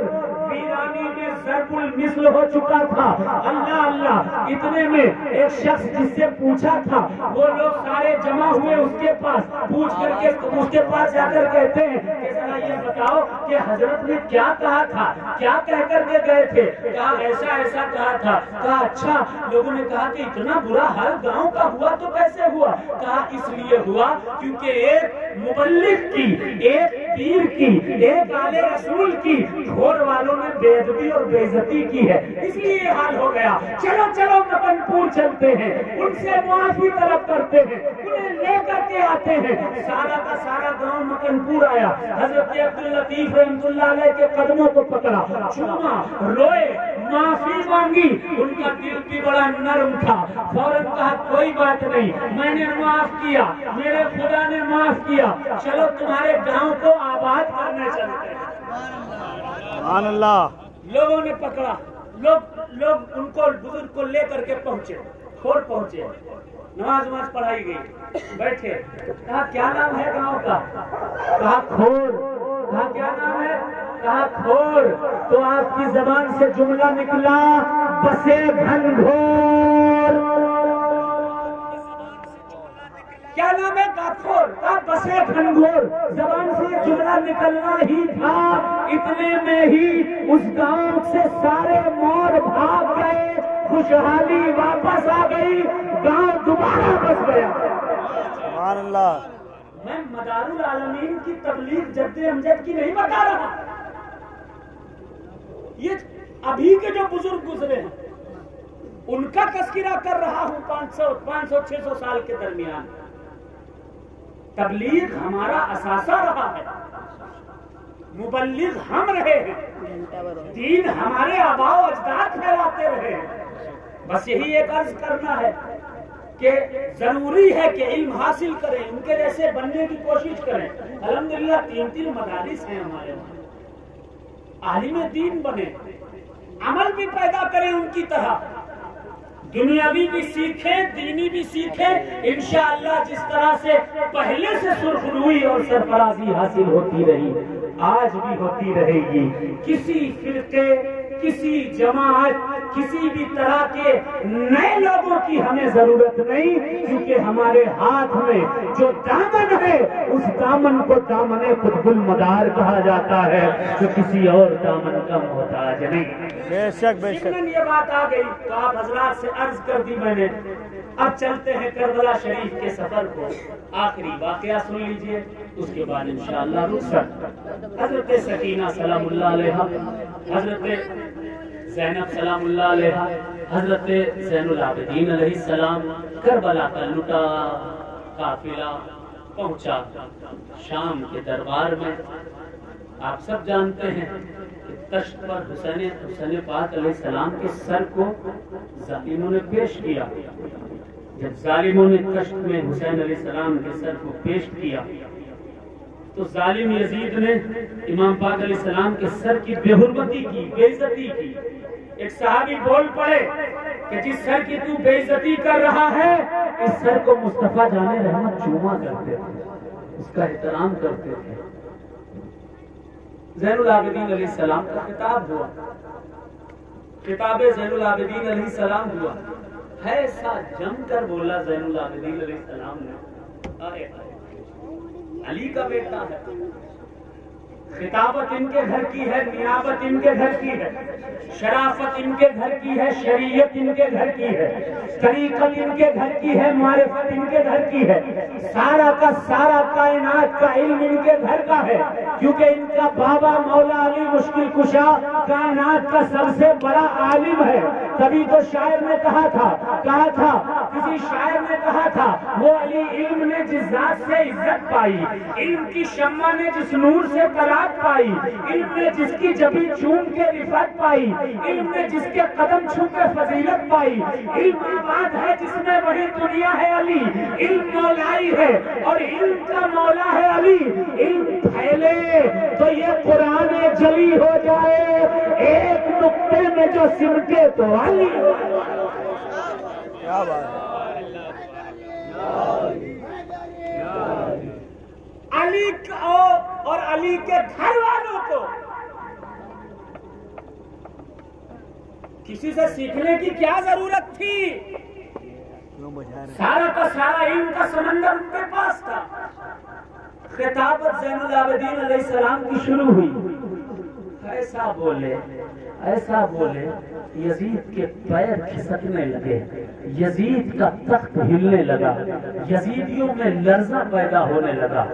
ویرانی میں ضرب المثل ہو چکا تھا۔ اللہ اللہ، اتنے میں ایک شخص جس سے پوچھا تھا، وہ لوگ سارے جمع ہوئے اس کے پاس، پوچھ کر کے اس کے پاس جا کر کہتے ہیں کہ ذرا یہ بتاؤ کہ حضرت نے کیا کہا تھا، کیا کہہ کر کے گئے تھے؟ کہا ایسا ایسا کہا تھا۔ کہا اچھا، لوگوں نے کہا کہ اتنا برا حال گاؤں کا ہوا تو کیسے ہوا؟ کہا اس لیے ہوا کیونکہ ایک مبلغ کی، ایک پیر کی، ایک آل رسول کی کھور والوں نے بے ادبی اور بے عزتی کی ہے، اس لیے یہ حال ہو گیا۔ چلو چلو مکن پور چلتے ہیں، ان سے معافی طلب کرتے ہیں، انہیں لے کر کے آتے ہیں۔ سارا کا سارا گاؤں مکن پور آیا، حضرت عبداللطیف رحمۃ اللہ علیہ کے قدموں کو پکڑا، چوما، روئے، معافی مانگی۔ ان کا دل بھی بڑا نرم تھا، فوراً کہا کوئی بات نہیں، میں نے معاف کیا، میرے خدا نے معاف کیا، چلو تمہارے گاؤں کو آباد کرنے چلتے ہیں۔ سبحان اللہ۔ لوگوں نے پکڑا، لوگ ان کو بزرگ کو لے کر کے پہنچے، کھور پہنچے، نماز پڑھائی گئی، بیٹھے۔ کہا کیا نام ہے گاؤں کا؟ کہا کھور۔ کہا کیا نام ہے؟ کہا کھور۔ تو آپ کی زبان سے جملہ نکلا بسے گھنگھور۔ کیا نام ہے؟ کہا کھور۔ کہا بسے گھنگھور۔ زبان سے یہ جملہ نکلنا ہی تھا، اتنے میں ہی اس گاؤں سے سارے مور بھاگ گئے، خوشحالی واپس آ گئی، گاؤں دوبارہ بس گیا۔ سبحان اللہ۔ میں مدار العالمین کی تبلیغ جد امجد کی نہیں بتا رہا، یہ ابھی کے جو بزرگ گزرے ہیں ان کا تذکرہ کر رہا ہوں۔ 500-600 سال کے درمیان تبلیغ ہمارا اثاثہ رہا ہے، مبلغ ہم رہے ہیں، دین ہمارے آباء و اجداد پھیلاتے رہے ہیں۔ بس یہی ایک عرض کرنا ہے کہ ضروری ہے کہ علم حاصل کریں، ان کے جیسے بننے کی کوشش کریں۔ الحمدللہ 3 مدارس ہیں ہمارے وہاں، عالم دین بنے، عمل بھی پیدا کریں ان کی طرح، دنیاوی بھی سیکھیں، دینی بھی سیکھیں۔ انشاءاللہ جس طرح سے پہلے سے سرخروئی اور سرفرازی حاصل ہوتی رہی، آج بھی ہوتی رہے گی۔ کسی فرقے، کسی جماعت، کسی بھی طرح کے نئے لوگوں کی ہمیں ضرورت نہیں، کیونکہ ہمارے ہاتھ میں جو دامن ہے اس دامن کو دامن قطب المدار کہا جاتا ہے، جو کسی اور دامن کا محتاج نہیں۔ بے شک بے شک۔ یہ بات آ گئی تو آپ حضرات سے عرض کر دی میں نے۔ اب چلتے ہیں کربلا شریف کے سفر کو، آخری واقعہ سن لیجئے، اس کے بعد انشاءاللہ رخصت۔ حضرت سکینہ سلام اللہ علیہا، حضرت زینب سلام اللہ علیہ، حضرت زین العابدین علیہ السلام، کربلا کا لٹا قافلہ پہنچا شام کے دربار میں۔ آپ سب جانتے ہیں کہ تشت پر حسین پاک علیہ السلام کے سر کو ظالموں نے پیش کیا۔ جب ظالموں نے تشت میں حسین علیہ السلام کے سر کو پیش کیا تو ظالم یزید نے امام پاک علیہ السلام کے سر کی بے حرمتی کی، بے عزتی کی۔ ایک صحابی بول پڑے کہ جس سر کی تو بے عزتی کر رہا ہے، اس سر کو مصطفیٰ جان رحمت چوما کرتے تھے، اس کا احترام کرتے تھے۔ زین العابدین علیہ السلام کا خطاب ہوا، خطاب زین العابدین علیہ السلام ہوا، ایسا جم کر بولا زین العابدین علیہ السلام نے، علی کا بیٹا ہے، خطابت ان کے گھر کی ہے، نیابت ان کے گھر کی ہے، شرافت ان کے گھر کی ہے، شریعت ان کے گھر کی ہے، طریقت ان کے گھر کی ہے، معرفت ان کے گھر کی ہے، سارا کا سارا کائنات کا علم ان کے گھر کا ہے، کیونکہ ان کا بابا مولا علی مشکل کشا کائنات کا سب سے بڑا عالم ہے۔ تبھی تو شاعر نے کہا تھا کسی شاعر نے کہا تھا، وہ علی علم نے جس ذات سے عزت پائی، علم کی شمع نے جس نور سے طلاق پائی، علم نے جس کی جبیں چوم کے رفعت پائی، علم نے جس کے قدم چھو کے فضیلت پائی، علم آباد ہے جس میں وہی دنیا ہے علی، علم مولائی ہے اور علم کا مولا ہے علی، علم پھیلے تو یہ قرآن جلی ہو جائے، ایک نقطے میں جو سمٹے تو علی۔ کیا بات ہے، علی کو اور علی کے گھر والوں کو کسی سے سیکھنے کی کیا ضرورت تھی؟ سارا کا سارا علم کا سمندر ان کے پاس تھا۔ خطابت زین العابدین علیہ السلام کی شروع ہوئی، ایسا بولے یزید کے پیر کھسکنے لگے، یزید کا تخت ہلنے لگا، یزیدیوں میں لرزہ پیدا ہونے لگا،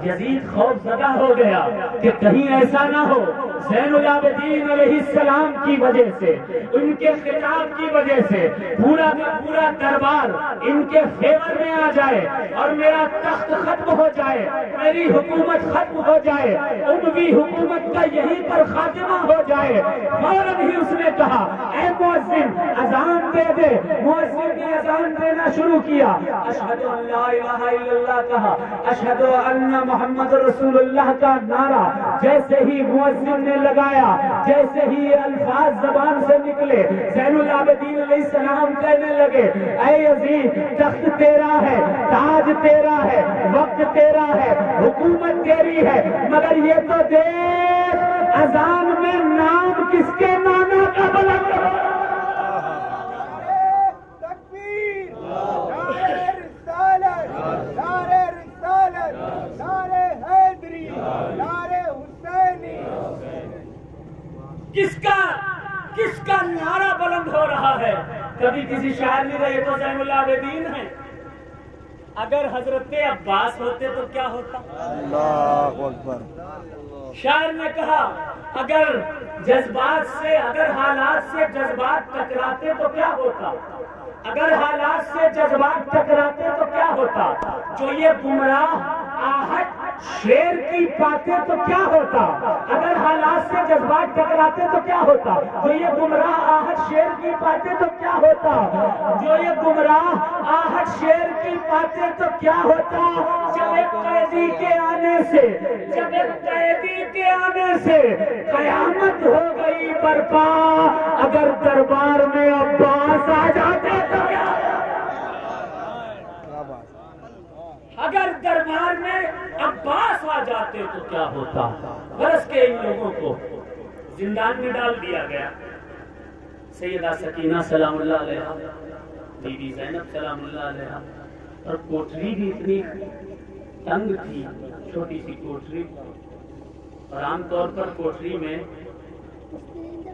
یزید خوف زدہ ہو گیا کہ کہیں ایسا نہ ہو زین العابدین علیہ السلام کی وجہ سے، ان کے خطاب کی وجہ سے پورا کا پورا دربار ان کے فیور میں آ جائے اور میرا تخت ختم ہو جائے، میری حکومت ختم ہو جائے، اموی حکومت کا یہیں پر خاتمہ ہو جائے۔ فوراً ہی اس نے کہا، اے مؤذن اذان دے دے۔ مؤذن نے اذان دینا شروع کیا، اشہد ان لا الہ الا اللہ کہا، اشہد ان محمد رسول اللہ کا نعرہ جیسے ہی مؤذن نے لگایا، جیسے ہی یہ الفاظ زبان سے نکلے، زین العابدین علیہ السلام کہنے لگے، اے یزید تخت تیرا ہے، تاج تیرا ہے، وقت تیرا ہے، حکومت تیری ہے، مگر یہ تو دیکھ اذان میں نام کس کے نانا کا بلند ہو۔ کس کا نعرہ بلند ہو رہا ہے؟ کبھی کسی شاعر نے کہا یہ تو زین العابدین ہے۔ اگر حضرت عباس ہوتے تو کیا ہوتا؟ اللہ اکبر۔ شاعر نے کہا اگر جذبات سے، اگر حالات سے جذبات ٹکراتے تو کیا ہوتا؟ اگر حالات سے جذبات ٹکراتے تو کیا ہوتا؟ جو یہ گمراہ آہٹ شیر کی پاتے تو کیا ہوتا؟ اگر حالات سے جذبات ٹکراتے تو کیا ہوتا؟ جو یہ گمراہ آہٹ شیر کی پاتے تو کیا ہوتا؟ جو یہ گمراہ آہٹ شیر کی پاتے تو کیا ہوتا؟ جب ایک قیدی کے آنے سے، جب ایک قیدی کے آنے سے قیامت ہو گئی برپا، اگر دربار میں عباس آ جاتے تو کیا؟ اگر دربار میں عباس آ جاتے تو کیا ہوتا؟ برس کے ان لوگوں کو زندان میں ڈال دیا گیا۔ سیدہ سکینہ سلام اللہ علیہا، بی بی زینب سلام اللہ علیہا، اور کوٹری بھی اتنی تنگ تھی، چھوٹی سی کوٹری، اور عام طور پر کوٹری میں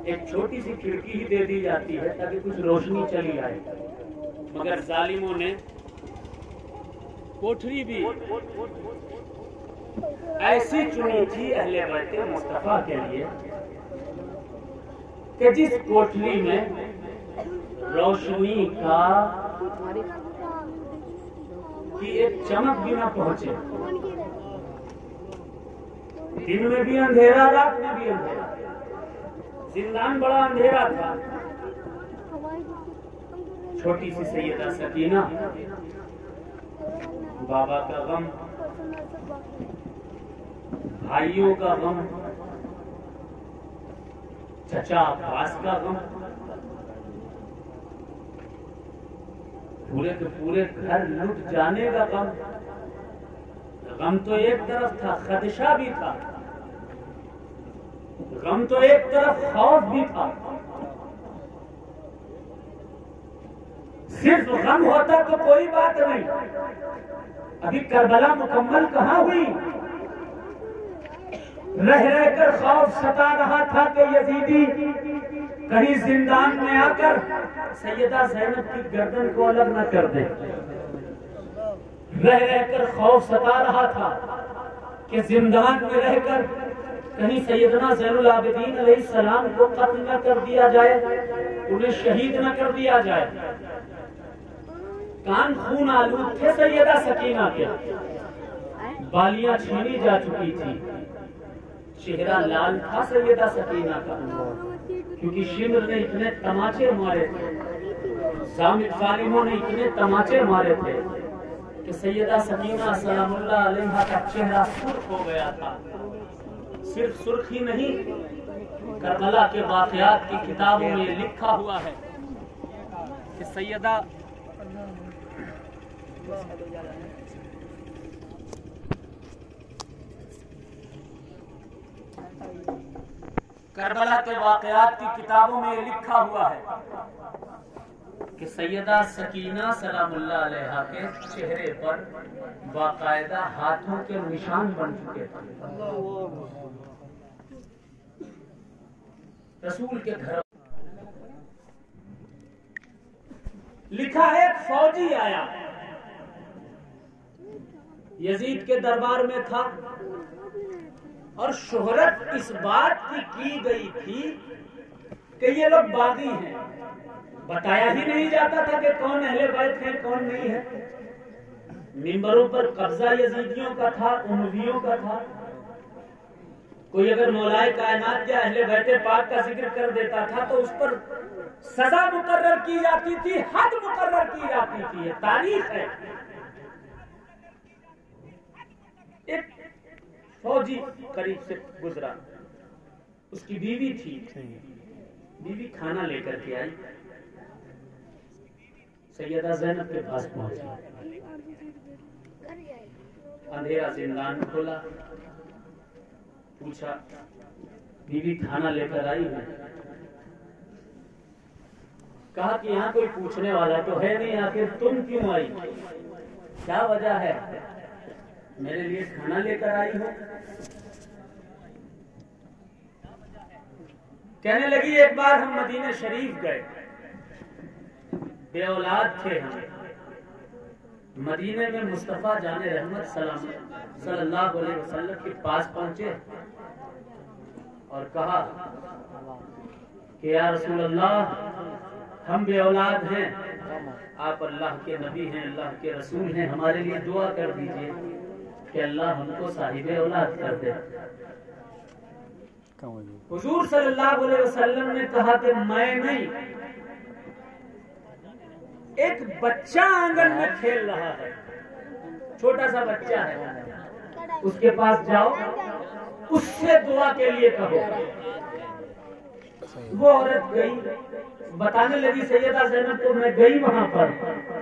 ایک چھوٹی سی کھڑکی ہی دے دی جاتی ہے تاکہ کچھ روشنی چلی آئے، مگر ظالموں نے کوٹری بھی ایسی چنی تھی اہل بیت مصطفیٰ کے لیے کہ جس کوٹری میں روشنی کی ایک چمک بھی نہ پہنچے، دن میں بھی اندھیرا، رات میں بھی اندھیرا، زندان بڑا اندھیرا تھا۔ چھوٹی سی سیدہ سکینہ، بابا کا غم، بھائیوں کا غم، چچا عباس کا غم، پورے کے پورے گھر لٹ جانے کا غم۔ غم تو ایک طرف تھا، خدشہ بھی تھا غم تو ایک طرف خوف بھی تھا. صرف غم ہوتا تو کوئی بات نہیں. ابھی کربلا مکمل کہاں ہوئی؟ رہ رہ کر خوف ستا رہا تھا کہ یزیدی کہیں زندان میں آ کر سیدہ زینب کی گردن کو الگ نہ کر دے. رہ رہ کر خوف ستا رہا تھا کہ زندان میں رہ کر کہیں سیدنا زین العابدین علیہ السلام کو قتل نہ کر دیا جائے، انہیں شہید نہ کر دیا جائے. کان خون آلود تھے سیدہ سکینہ کے، بالیاں چھینی جا چکی تھی، چہرہ لال تھا سیدہ سکینہ کا، کیونکہ شمر نے اتنے تماچے مارے تھے، ظالموں نے اتنے تماچے مارے تھے کہ سیدہ سکینہ سلام اللہ علیہا کا چہرہ سرخ ہو گیا تھا. صرف سرخی نہیں، کربلا کے واقعات کی کتابوں میں یہ لکھا ہوا ہے کہ سیدہ کربلا کے واقعات کی کتابوں میں یہ لکھا ہوا ہے کہ سیدہ سکینہ سلام اللہ علیہا کے چہرے پر باقاعدہ ہاتھوں کے نشان بن چکے تھے. رسول کے گھر لکھا ہے ایک فوجی آیا، یزید کے دربار میں تھا، اور شہرت اس بات کی گئی تھی کہ یہ لوگ باغی ہیں. بتایا ہی نہیں جاتا تھا کہ کون اہل بیت ہیں کون نہیں ہے. ممبروں پر قبضہ یزیدیوں کا تھا، امویوں کا تھا. کوئی اگر مولائے کائنات یا اہل بیت پاک کا ذکر کر دیتا تھا تو اس پر سزا مقرر کی جاتی تھی، حد مقرر کی جاتی تھی. یہ تاریخ ہے. ایک فوجی قریب سے گزرا، اس کی بیوی تھی. بیوی کھانا لے کر کے آئی، سیدہ زینب کے پاس پہنچی. اندھیرا زندان کھولا، پوچھا بیوی کھانا لے کر آئی ہے؟ کہا کہ یہاں کوئی پوچھنے والا تو ہے نہیں، آخر تم کیوں آئی؟ کیا وجہ ہے؟ میرے لیے کھانا لے کر آئی ہو؟ کہنے لگی ایک بار ہم مدینہ شریف گئے، بے اولاد تھے ہم. مدینے میں مصطفیٰ جان رحمت صلی اللہ علیہ وسلم کے پاس پہنچے اور کہا کہ یا رسول اللہ، ہم بے اولاد ہیں، آپ اللہ کے نبی ہیں، اللہ کے رسول ہیں، ہمارے لیے دعا کر دیجئے کہ اللہ ہم کو صاحب اولاد کر دے. حضور صلی اللہ علیہ وسلم نے کہا کہ میں نہیں، ایک بچہ آنگن میں کھیل رہا ہے، چھوٹا سا بچہ ہے، اس کے پاس جاؤ، اس سے دعا کے لیے کہو. وہ عورت گئی، بتانے لگی سیدہ زینب کو میں گئی وہاں پر.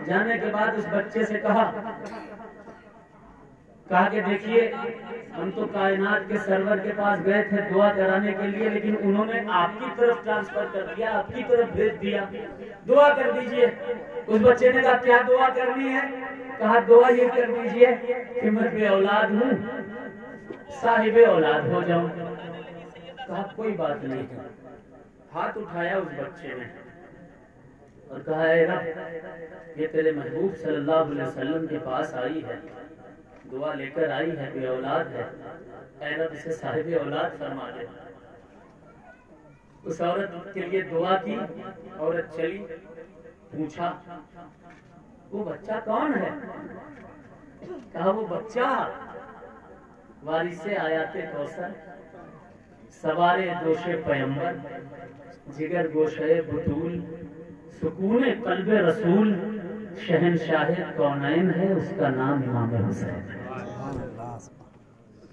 جانے کے بعد اس بچے سے کہا کہ دیکھیے ہم تو کائنات کے سرور کے پاس گئے تھے دعا کرانے کے لیے، لیکن انہوں نے آپ کی طرف ٹرانسفر کر دیا، آپ کی طرف بھیج دیا، دعا کر دیجئے. اس بچے نے کہا کیا دعا کرنی ہے؟ کہا دعا یہ کر دیجئے کہ میں بے اولاد ہوں، صاحب اولاد ہو جاؤں. کہا کوئی بات نہیں. ہاتھ اٹھایا اس بچے نے اور کہا اے رب، یہ تیرے محبوب صلی اللہ علیہ وسلم کے پاس آئی ہے، دعا لے کر آئی ہے، بے اولاد ہے، اے رب اسے صاحب اولاد فرما دے. اس عورت کے لیے دعا کی، عورت چلی، پوچھا وہ بچہ کون ہے؟ کہا وہ بچہ وارث آیات کوثر، سوار دوش پیمبر، جگر گوشے بطول، سکون قلب رسول، شہنشاہ کونین ہے، اس کا نام امام حسین.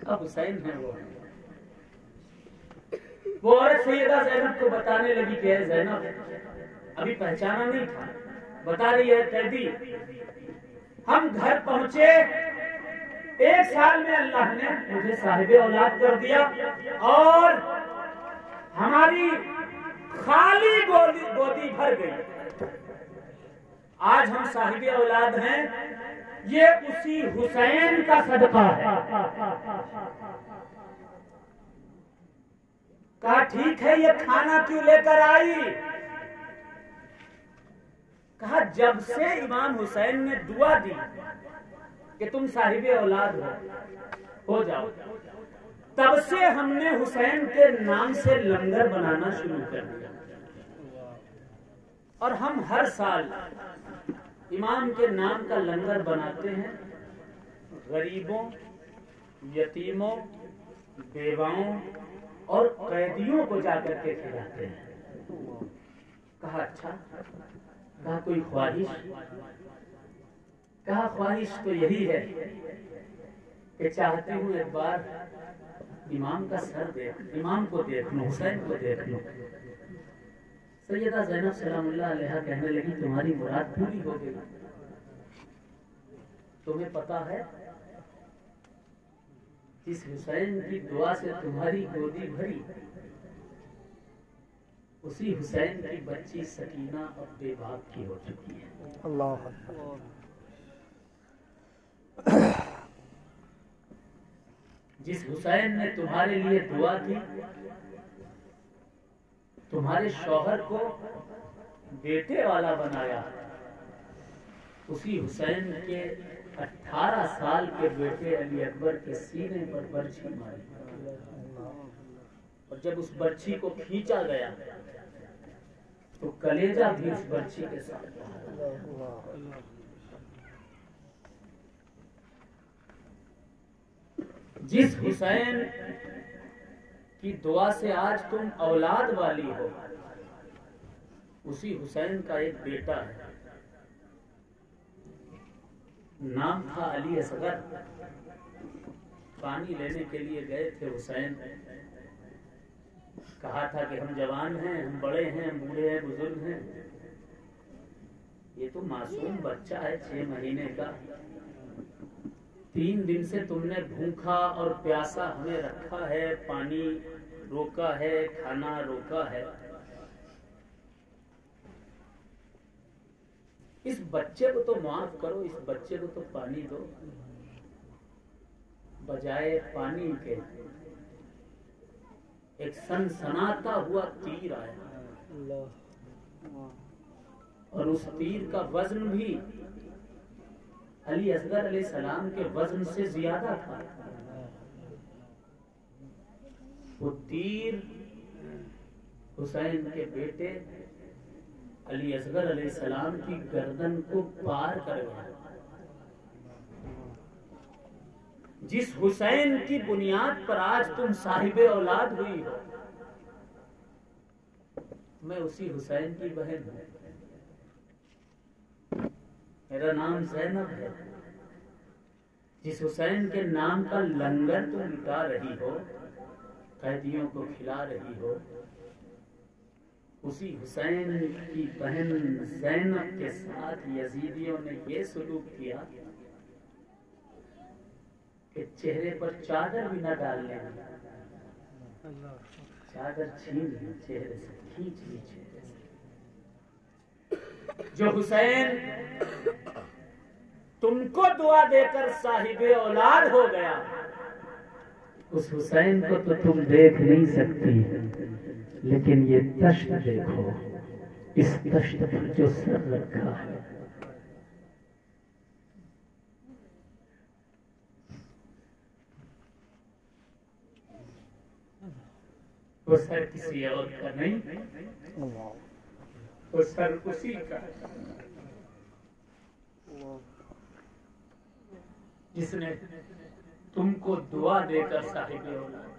اب حسین ہے وہ عورت سیدہ زینب کو بتانے لگی کہ اے زینب، ابھی پہچانا نہیں تھا، بتا رہی ہے قیدی ہم گھر پہنچے، 1 سال میں اللہ نے مجھے صاحب اولاد کر دیا، اور بھر گئی. آج ہم صاحب اولاد ہیں، یہ اسی حسین کا صدقہ ہے. کہا ٹھیک ہے، یہ کھانا کیوں لے کر آئی؟ کہا جب سے امام حسین نے دعا دی کہ تم صاحب اولاد ہو جاؤ، تب سے ہم نے حسین کے نام سے لنگر بنانا شروع کر دیا. اور ہم ہر سال امام کے نام کا لنگر بناتے ہیں، غریبوں، یتیموں، بیواؤں اور قیدیوں کو جا کر کے کھلاتے ہیں. کہا اچھا، کہا کوئی خواہش؟ کہا خواہش تو یہی ہے کہ چاہتی ہوں ایک بار امام کا سر دیکھ، امام کو دیکھ لوں، حسین کو دیکھ لوں. سیدہ زینب سلام اللہ علیہا کہنے لگی تمہاری مراد پوری ہو گئی. تمہیں پتا ہے جس حسین کی دعا سے تمہاری گودی بھری، اسی حسین کی بچی سکینہ اب بے باک کی ہو چکی ہے. اللہ جس حسین نے تمہارے لیے دعا کی، تمہارے شوہر کو بیٹے والا بنایا، اسی حسین کے 18 سال کے بیٹے علی اکبر کے سینے پر برچھی ماری، اور جب اس برچھی کو کھینچا گیا تو کلیجہ بھی اس برچھی کے ساتھ. جس حسین کی دعا سے آج تم اولاد والی ہو، اسی حسین کا ایک بیٹا ہے، نام تھا علی اصغر. پانی لینے کے لیے گئے تھے حسین، کہا تھا کہ ہم جوان ہیں، ہم بڑے ہیں، ہم بوڑھے ہیں، بزرگ ہیں، یہ تو معصوم بچہ ہے 6 مہینے کا. 3 دن سے تم نے بھوکا اور پیاسا ہمیں رکھا ہے، پانی روکا ہے، کھانا روکا ہے. اس بچے کو تو معاف کرو، اس بچے کو تو پانی دو. بجائے پانی کے ایک سنسناتا ہوا تیر آیا، اور اس تیر کا وزن بھی علی اصغر علیہ السلام کے وزن سے زیادہ تھا. وہ تیر حسین کے بیٹے علی اصغر علیہ السلام کی گردن کو پار کر گیا. جس حسین کی بنیاد پر آج تم صاحب اولاد ہوئی ہو، میں اسی حسین کی بہن ہوں. میرا نام زینب ہے. جس حسین کے نام کا لنگر تم لٹا رہی ہو، قیدیوں کو کھلا رہی ہو، اسی حسین کی بہن زینب کے ساتھ یزیدیوں نے یہ سلوک کیا کہ چہرے پر چادر بھی نہ ڈال لیں، چادر چھین لی، چہرے سے کھینچ لی چہرے سے. جو حسین تم کو دعا دے کر صاحب اولاد ہو گیا، اس حسین کو تو تم دیکھ نہیں سکتی، لیکن یہ تشت دیکھو، اس تشت پر جو سر رکھا ہے، وہ سر کسی اور کا نہیں، وہ سر اسی کا جس نے تم کو دعا دے کر صاحب اولاد.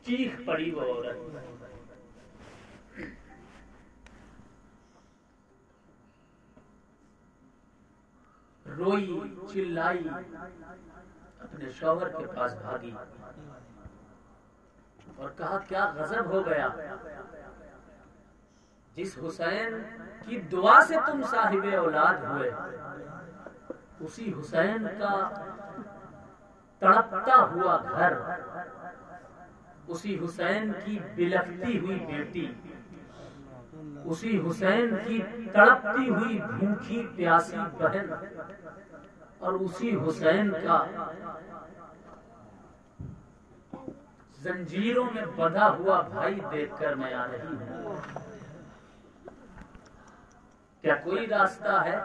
چیخ پڑی وہ عورت، روئی، چلائی، اپنے شوہر کے پاس بھاگی اور کہا کیا غضب ہو گیا، جس حسین کی دعا سے تم صاحب اولاد ہوئے، اسی حسین کا تڑپتا ہوا گھر اسی حسین کی بلکتی ہوئی بیٹی، اسی حسین کی تڑپتی ہوئی بھوکی پیاسی بہن اور اسی حسین کا زنجیروں میں بندھا ہوا بھائی دیکھ کر میں آ رہی ہوں۔ کیا کوئی راستہ ہے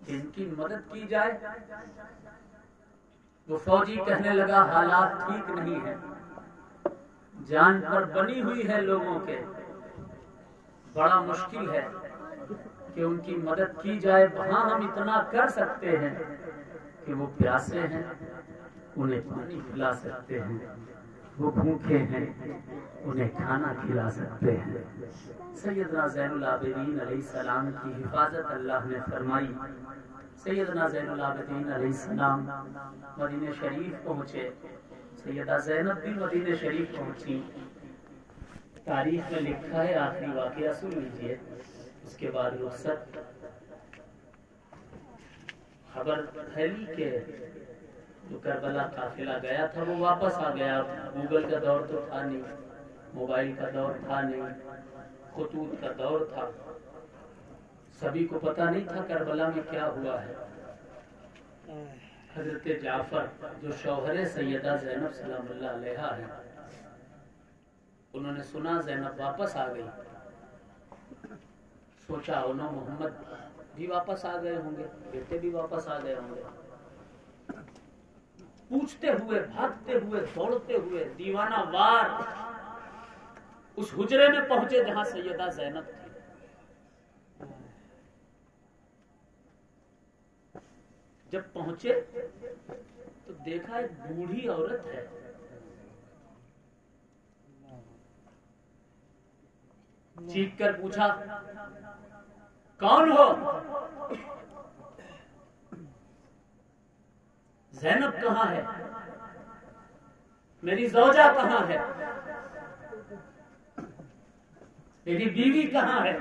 کہ ان کی مدد کی جائے؟ وہ فوجی کہنے لگا حالات ٹھیک نہیں ہیں، جان پر بنی ہوئی ہے لوگوں کے، بڑا مشکل ہے کہ ان کی مدد کی جائے۔ وہاں ہم اتنا کر سکتے ہیں کہ وہ پیاسے ہیں انہیں پانی پلا سکتے ہیں، وہ بھوکے ہیں انہیں کھانا کھلا سکتے ہیں۔ سیدنا زین العابدین علیہ السلام کی حفاظت اللہ نے فرمائی۔ سیدنا زین العابدین علیہ السلام مدینہ شریف پہنچے، سیدہ زینب بھی مدینہ شریف پہنچی۔ تاریخ میں لکھا ہے، آخری واقعہ سن لیجیے، اس کے بعد رخصت۔ خبر پھیلی کہ جو کربلا قافلہ گیا تھا وہ واپس آ گیا۔ گوگل کا دور تو تھا نہیں، موبائل کا دور تھا نہیں، خطوط کا دور تھا، سبھی کو پتہ نہیں تھا کربلا میں کیا ہوا ہے۔ حضرت جعفر جو شوہر سیدہ زینب سلام اللہ علیہا ہے، انہوں نے سنا زینب واپس آ گئی، سوچا انہوں محمد بھی واپس آ گئے ہوں گے، بیٹے بھی واپس آ گئے ہوں گے۔ پوچھتے ہوئے، بھاگتے ہوئے، دوڑتے ہوئے دیوانہ وار اس حجرے میں پہنچے جہاں سیدہ زینب تھی۔ جب پہنچے تو دیکھا ایک بوڑھی عورت ہے، چیخ کر پوچھا کون ہو؟ زینب کہاں ہے؟ میری زوجہ کہاں ہے؟ میری بیوی کہاں ہے؟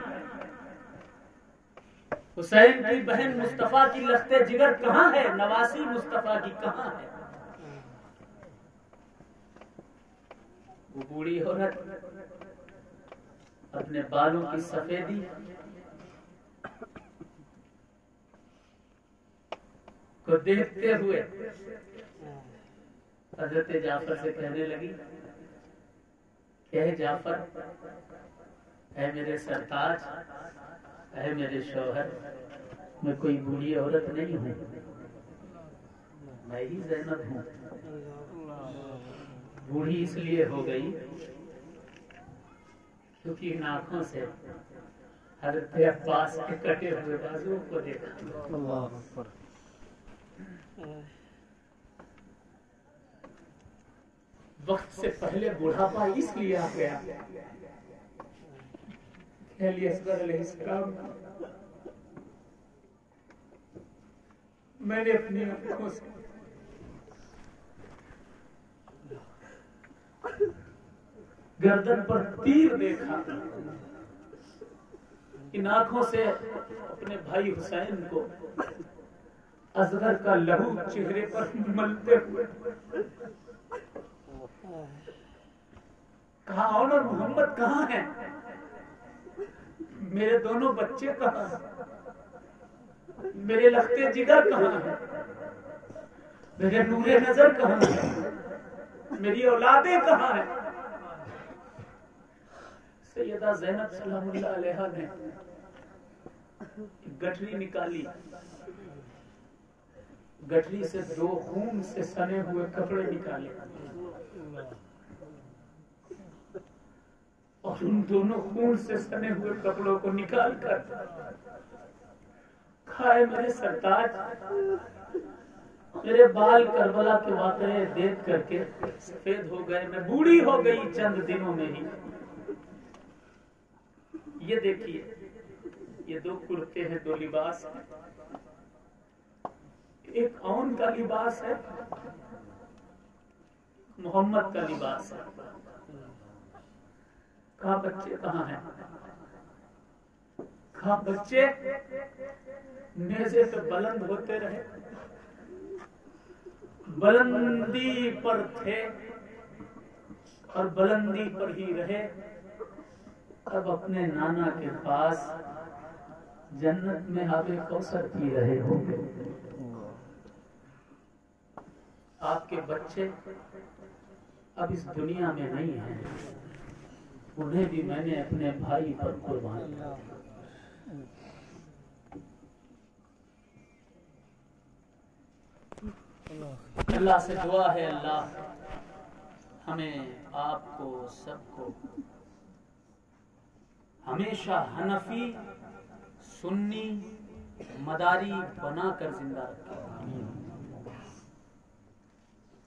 حسین کی بہن مصطفیٰ کی لخت جگر کہاں ہے؟ نواسی مصطفیٰ کی کہاں ہے؟ وہ بوڑھی عورت اپنے بالوں کی سفیدی کو دیکھتے ہوئے حضرت جعفر سے کہنے لگی، کہ جعفر، اے میرے سرتاج، اے میرے شوہر، میں کوئی بوڑھی عورت نہیں ہوں، میں ہی زینب ہوں۔ بوڑھی اس لیے ہو گئی کیونکہ ان آنکھوں سے حضرت عباس کے کٹے ہوئے بازو کو دیکھا۔ اللہ اکبر۔ وقت سے پہلے بڑھاپا اس لیے آ گیا کہ علی اصغر علیہ السلام میں نے اپنی آنکھوں سے گردن پر تیر دیکھا، ان آنکھوں سے اپنے بھائی حسین کو اصغر کا لہو چہرے پر ملتے ہوئے کہا، اور محمد کہاں ہے؟ میرے دونوں بچے کہاں ہیں؟ میرے لختے جگر کہاں ہیں؟ میرے نور نظر کہاں ہیں؟ میری اولادیں کہاں ہیں؟ سیدہ زینب سلام اللہ علیہا نے گٹھری نکالی، گٹھری سے 2 خون سے سنے ہوئے کپڑے نکالے اور ان دونوں خون سے سنے ہوئے کپڑوں کو نکال کر کھائے، میرے سرتاج، میرے بال کربلا کے واقعے دیکھ کر کے سفید ہو گئے، میں بوڑھی ہو گئی چند دنوں میں ہی۔ یہ دیکھیے، یہ 2 کرتے ہیں، 2 لباس ہیں، ایک اون کا لباس ہے، محمد کا لباس ہے۔ کہاں بچے کہاں ہیں؟ کہاں بچے نیزے پہ بلند ہوتے رہے، بلندی پر تھے اور بلندی پر ہی رہے، اب اپنے نانا کے پاس جنت میں آب کوثر پی رہے ہوں گے۔ آپ کے بچے اب اس دنیا میں نہیں ہیں، انہیں بھی میں نے اپنے بھائی پر قربان کیا۔ اللہ سے دعا ہے، اللہ ہمیں آپ کو سب کو ہمیشہ حنفی سنی مداری بنا کر زندہ رکھے،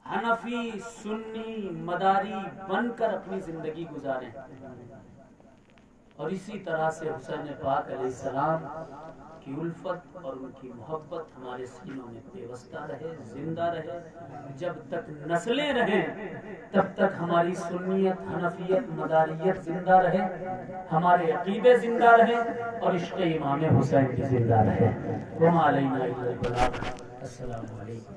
حنفی سنی مداری بن کر اپنی زندگی گزاریں، اور اسی طرح سے حسین پاک علیہ السلام کی الفت اور ان کی محبت ہمارے سینوں میں پیوستہ رہے، زندہ رہے۔ جب تک نسلیں رہیں تب تک ہماری سنیت، حنفیت، مداریت زندہ رہے، ہمارے عقیدے زندہ رہے، اور عشق امام حسین بھی زندہ رہے۔ وما علینا الا البلاغ۔ السلام علیکم۔